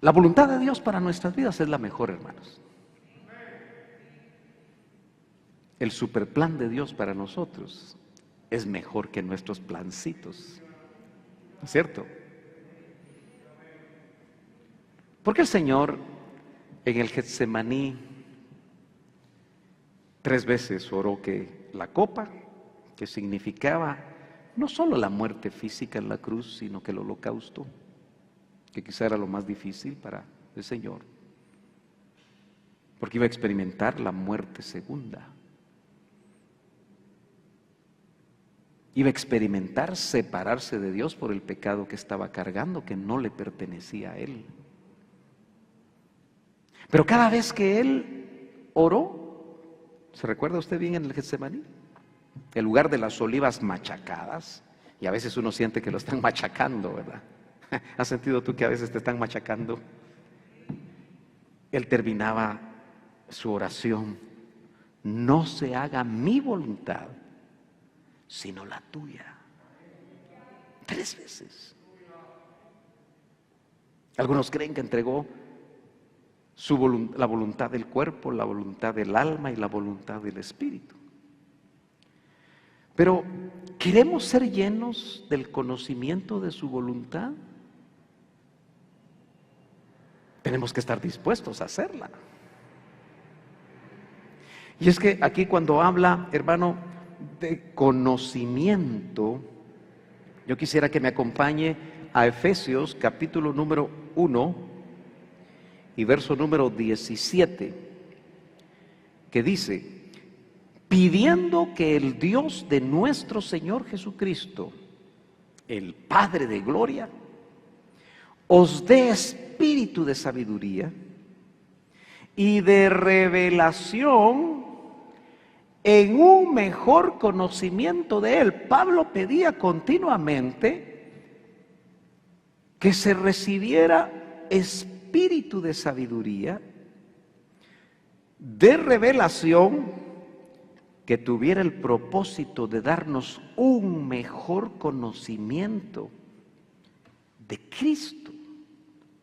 La voluntad de Dios para nuestras vidas es la mejor, hermanos. El superplan de Dios para nosotros es mejor que nuestros plancitos, ¿no es cierto? Porque el Señor en el Getsemaní 3 veces oró que la copa, que significaba no solo la muerte física en la cruz, sino que el holocausto, que quizá era lo más difícil para el Señor, porque iba a experimentar la muerte segunda. Iba a experimentar separarse de Dios por el pecado que estaba cargando, que no le pertenecía a Él. Pero cada vez que Él oró, ¿se recuerda usted bien en el Getsemaní? El lugar de las olivas machacadas, y a veces uno siente que lo están machacando, ¿verdad? ¿Has sentido tú que a veces te están machacando? Él terminaba su oración: no se haga mi voluntad, sino la tuya. 3 veces. Algunos creen que entregó la voluntad del cuerpo, la voluntad del alma y la voluntad del espíritu. Pero, ¿queremos ser llenos del conocimiento de su voluntad? Tenemos que estar dispuestos a hacerla. Y es que aquí cuando habla, hermano, de conocimiento, yo quisiera que me acompañe a Efesios capítulo número 1 y verso número 17, que dice: pidiendo que el Dios de nuestro Señor Jesucristo, el Padre de gloria, os dé espíritu de sabiduría y de revelación en un mejor conocimiento de Él. Pablo pedía continuamente que se recibiera espíritu de sabiduría, de revelación, que tuviera el propósito de darnos un mejor conocimiento de Cristo.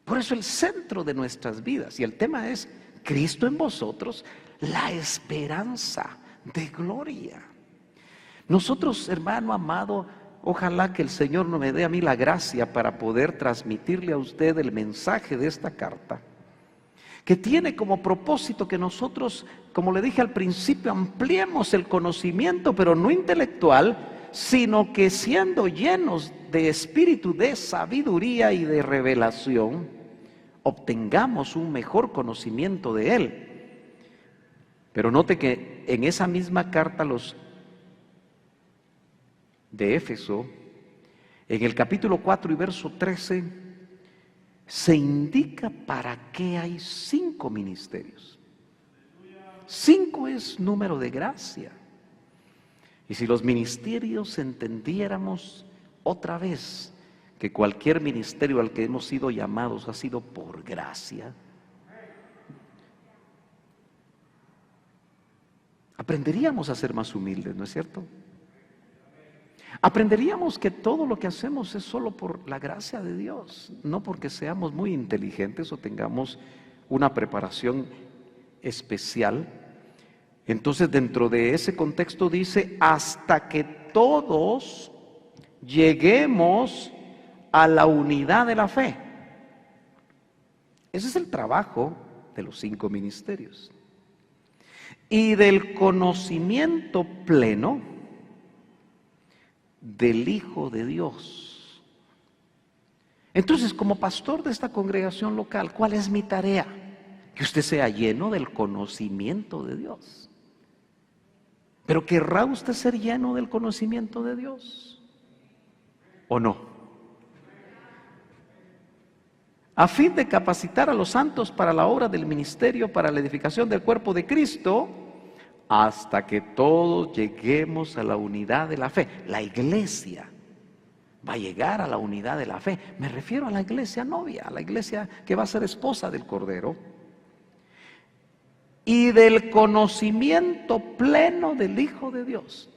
Por eso el centro de nuestras vidas, y el tema es Cristo en vosotros, la esperanza de gloria. Nosotros, hermano amado, ojalá que el Señor no me dé a mí la gracia para poder transmitirle a usted el mensaje de esta carta, que tiene como propósito que nosotros, como le dije al principio, ampliemos el conocimiento, pero no intelectual, sino que siendo llenos de espíritu de sabiduría y de revelación, obtengamos un mejor conocimiento de Él. Pero note que en esa misma carta los de Éfeso, en el capítulo 4 y verso 13, se indica para qué hay 5 ministerios. 5 es número de gracia. Y si los ministerios entendiéramos otra vez que cualquier ministerio al que hemos sido llamados ha sido por gracia, aprenderíamos a ser más humildes, ¿no es cierto? Aprenderíamos que todo lo que hacemos es solo por la gracia de Dios, no porque seamos muy inteligentes o tengamos una preparación especial. Entonces, dentro de ese contexto dice: hasta que todos lleguemos a la unidad de la fe. Ese es el trabajo de los 5 ministerios. Y del conocimiento pleno del Hijo de Dios. Entonces, como pastor de esta congregación local, ¿cuál es mi tarea? Que usted sea lleno del conocimiento de Dios. Pero ¿querrá usted ser lleno del conocimiento de Dios? ¿O no? A fin de capacitar a los santos para la obra del ministerio, para la edificación del cuerpo de Cristo, hasta que todos lleguemos a la unidad de la fe. La iglesia va a llegar a la unidad de la fe. Me refiero a la iglesia novia, a la iglesia que va a ser esposa del Cordero. y del conocimiento pleno del Hijo de Dios.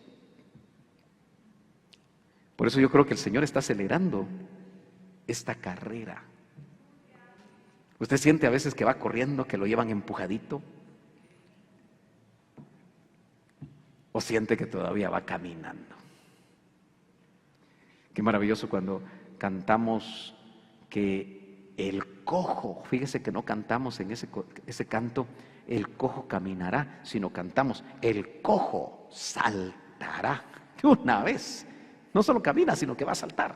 Por eso yo creo que el Señor está acelerando esta carrera. Usted siente a veces que va corriendo, que lo llevan empujadito, o siente que todavía va caminando. Qué maravilloso cuando cantamos que el cojo, fíjese que no cantamos en ese canto, el cojo caminará, sino cantamos, el cojo saltará. De una vez, no solo camina, sino que va a saltar.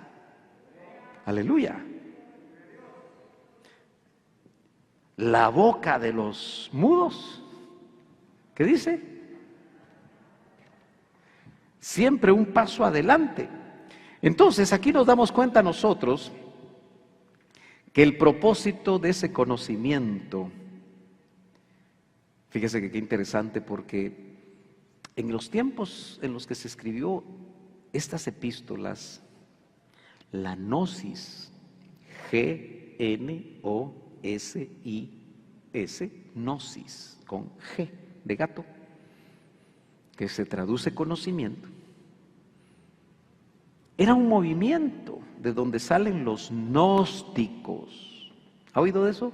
Aleluya. La boca de los mudos, ¿qué dice? Siempre un paso adelante. Entonces aquí nos damos cuenta nosotros que el propósito de ese conocimiento, fíjese que qué interesante, porque en los tiempos en los que se escribió estas epístolas, la gnosis, G-N-O-S-I-S, gnosis, con G de gato, que se traduce conocimiento, era un movimiento de donde salen los gnósticos. ¿Ha oído de eso?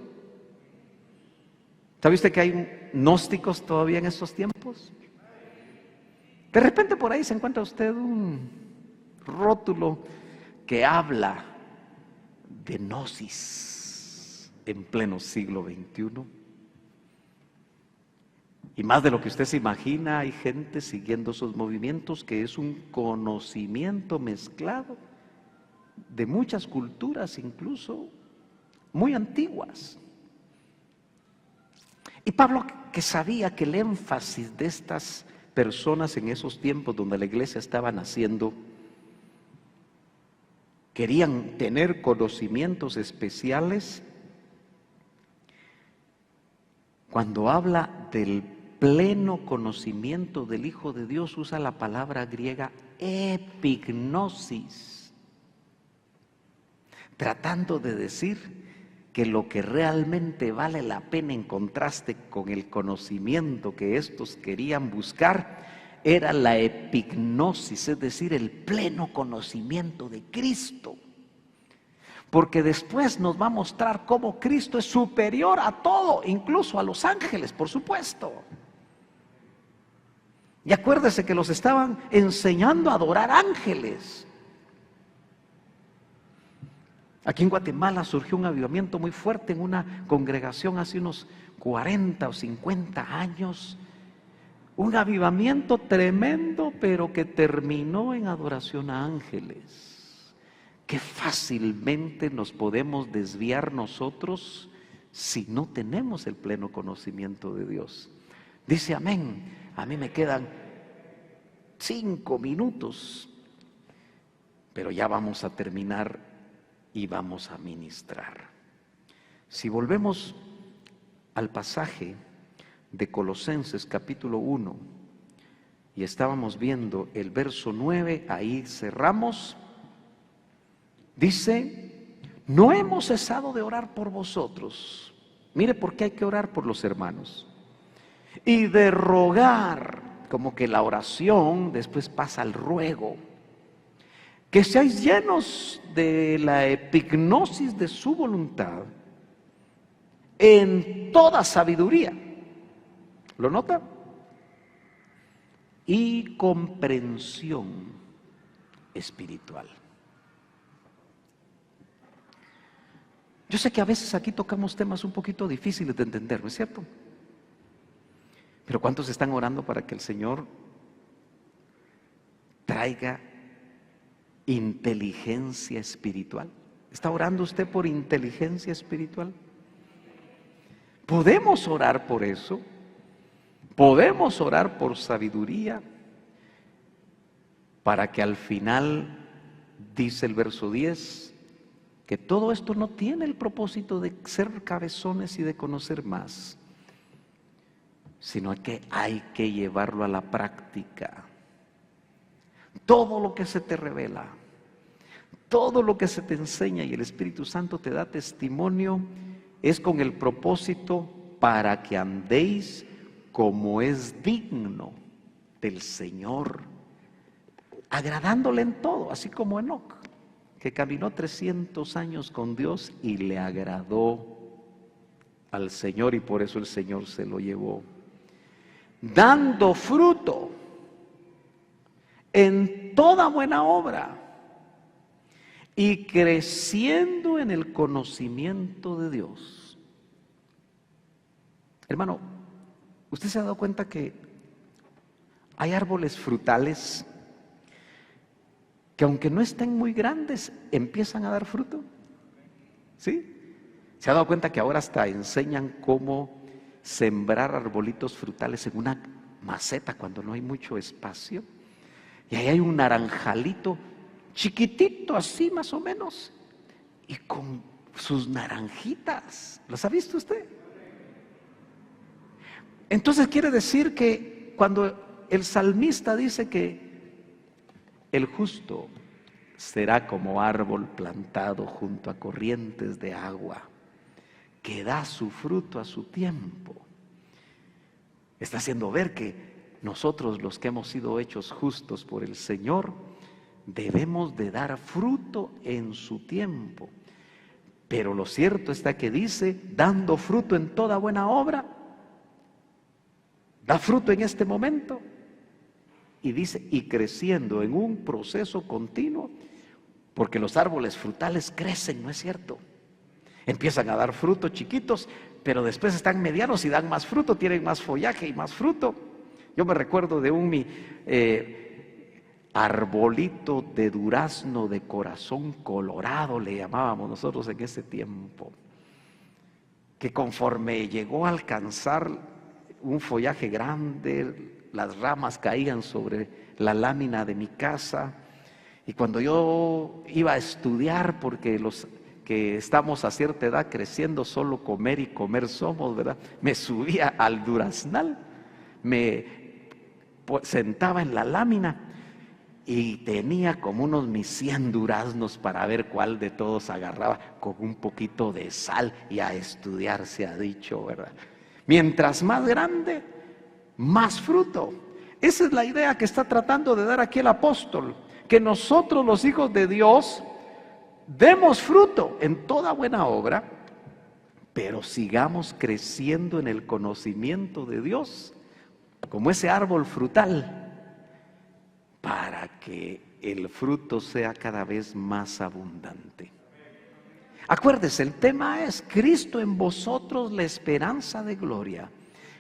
¿Sabe usted que hay gnósticos todavía en estos tiempos? De repente por ahí se encuentra usted un rótulo que habla de gnosis en pleno siglo XXI. Y más de lo que usted se imagina, hay gente siguiendo esos movimientos que es un conocimiento mezclado de muchas culturas, incluso muy antiguas. Y Pablo, que sabía que el énfasis de estas personas en esos tiempos donde la iglesia estaba naciendo, querían tener conocimientos especiales, cuando habla del pleno conocimiento del Hijo de Dios, usa la palabra griega epignosis, tratando de decir que lo que realmente vale la pena en contraste con el conocimiento que estos querían buscar era la epignosis, es decir, el pleno conocimiento de Cristo. Porque después nos va a mostrar cómo Cristo es superior a todo, incluso a los ángeles, por supuesto. Y acuérdese que los estaban enseñando a adorar ángeles. Aquí en Guatemala surgió un avivamiento muy fuerte en una congregación hace unos 40 o 50 años. Un avivamiento tremendo, pero que terminó en adoración a ángeles. Qué fácilmente nos podemos desviar nosotros si no tenemos el pleno conocimiento de Dios. Dice amén. A mí me quedan 5 minutos, pero ya vamos a terminar y vamos a ministrar. Si volvemos al pasaje de Colosenses capítulo 1 y estábamos viendo el verso 9, ahí cerramos. Dice, no hemos cesado de orar por vosotros. Mire por qué hay que orar por los hermanos. Y de rogar, como que la oración después pasa al ruego, que seáis llenos de la epignosis de su voluntad en toda sabiduría. ¿Lo nota? Y comprensión espiritual. Yo sé que a veces aquí tocamos temas un poquito difíciles de entender, ¿no es cierto? Pero ¿cuántos están orando para que el Señor traiga inteligencia espiritual? ¿Está orando usted por inteligencia espiritual? Podemos orar por eso. Podemos orar por sabiduría para que al final, dice el verso 10, que todo esto no tiene el propósito de ser cabezones y de conocer más, sino que hay que llevarlo a la práctica. Todo lo que se te revela, todo lo que se te enseña y el Espíritu Santo te da testimonio, es con el propósito para que andéis como es digno del Señor, agradándole en todo, así como Enoc, que caminó 300 años con Dios y le agradó al Señor, y por eso el Señor se lo llevó. Dando fruto en toda buena obra y creciendo en el conocimiento de Dios. Hermano, ¿usted se ha dado cuenta que hay árboles frutales que aunque no estén muy grandes, empiezan a dar fruto? ¿Sí? ¿Se ha dado cuenta que ahora hasta enseñan cómo sembrar arbolitos frutales en una maceta cuando no hay mucho espacio? Y ahí hay un naranjalito chiquitito, así más o menos, y con sus naranjitas. ¿Los ha visto usted? Entonces quiere decir que cuando el salmista dice que el justo será como árbol plantado junto a corrientes de agua, que da su fruto a su tiempo, está haciendo ver que nosotros, los que hemos sido hechos justos por el Señor, debemos de dar fruto en su tiempo. Pero lo cierto está que dice, dando fruto en toda buena obra, da fruto en este momento, y dice, y creciendo en un proceso continuo, porque los árboles frutales crecen, ¿no es cierto? Empiezan a dar frutos chiquitos, pero después están medianos y dan más fruto, tienen más follaje y más fruto. Yo me recuerdo de un arbolito de durazno de corazón colorado, le llamábamos nosotros en ese tiempo, que conforme llegó a alcanzar un follaje grande, las ramas caían sobre la lámina de mi casa, y cuando yo iba a estudiar, porque los que estamos a cierta edad creciendo solo comer y comer somos, ¿verdad? Me subía al duraznal, me sentaba en la lámina y tenía como unos mis 100 duraznos para ver cuál de todos agarraba, con un poquito de sal, y a estudiar se ha dicho, ¿verdad? Mientras más grande, más fruto. Esa es la idea que está tratando de dar aquí el apóstol, que nosotros los hijos de Dios demos fruto en toda buena obra, pero sigamos creciendo en el conocimiento de Dios, como ese árbol frutal, para que el fruto sea cada vez más abundante. Acuérdese, el tema es Cristo en vosotros, la esperanza de gloria.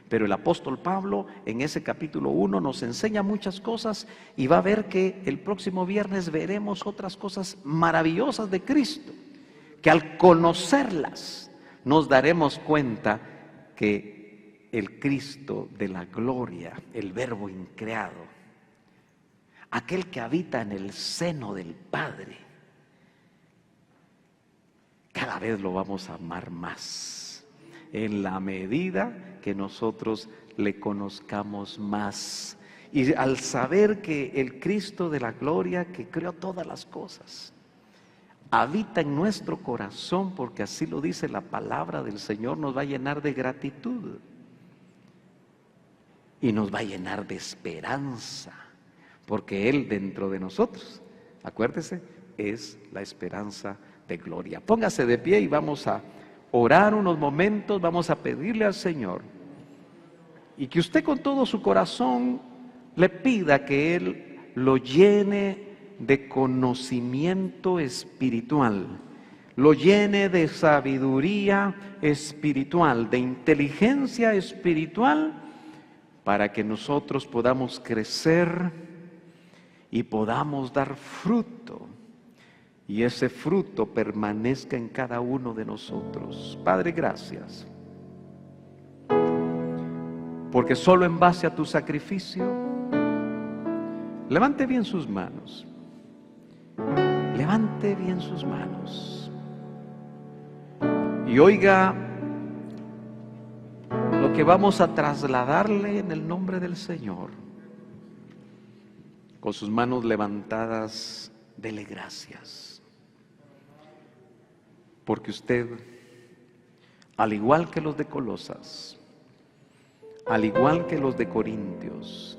Pero el apóstol Pablo en ese capítulo 1 nos enseña muchas cosas, y va a ver que el próximo viernes veremos otras cosas maravillosas de Cristo, que al conocerlas nos daremos cuenta que el Cristo de la gloria, el Verbo increado, aquel que habita en el seno del Padre, cada vez lo vamos a amar más, en la medida que nosotros le conozcamos más. Y al saber que el Cristo de la gloria, que creó todas las cosas, habita en nuestro corazón, porque así lo dice la palabra del Señor, nos va a llenar de gratitud y nos va a llenar de esperanza, porque Él dentro de nosotros, acuérdese, es la esperanza de gloria. Póngase de pie y vamos a orar unos momentos, vamos a pedirle al Señor, y que usted con todo su corazón le pida que Él lo llene de conocimiento espiritual, lo llene de sabiduría espiritual, de inteligencia espiritual, para que nosotros podamos crecer y podamos dar fruto, y ese fruto permanezca en cada uno de nosotros. Padre, gracias, porque solo en base a tu sacrificio, levante bien sus manos, levante bien sus manos y oiga lo que vamos a trasladarle en el nombre del Señor. Con sus manos levantadas, dele gracias, porque usted, al igual que los de Colosas, al igual que los de Corintios,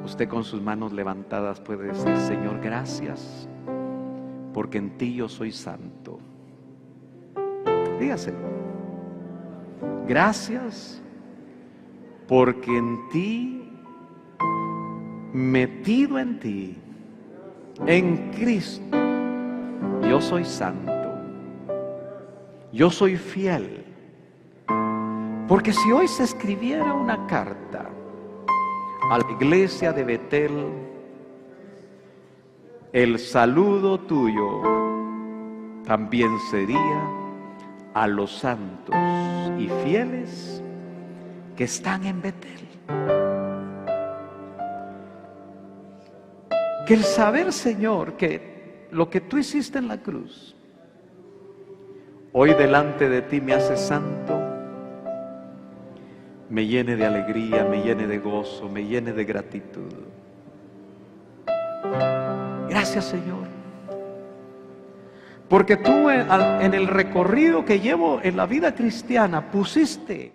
usted con sus manos levantadas puede decir: Señor, gracias, porque en ti yo soy santo. Dígaselo. Gracias, porque en ti, metido en ti, en Cristo, yo soy santo. Yo soy fiel. Porque si hoy se escribiera una carta a la iglesia de Betel, el saludo tuyo también sería a los santos y fieles que están en Betel. Que el saber, Señor, que lo que tú hiciste en la cruz, hoy delante de ti me hace santo, me llene de alegría, me llene de gozo, me llene de gratitud. Gracias, Señor, porque tú en el recorrido que llevo en la vida cristiana pusiste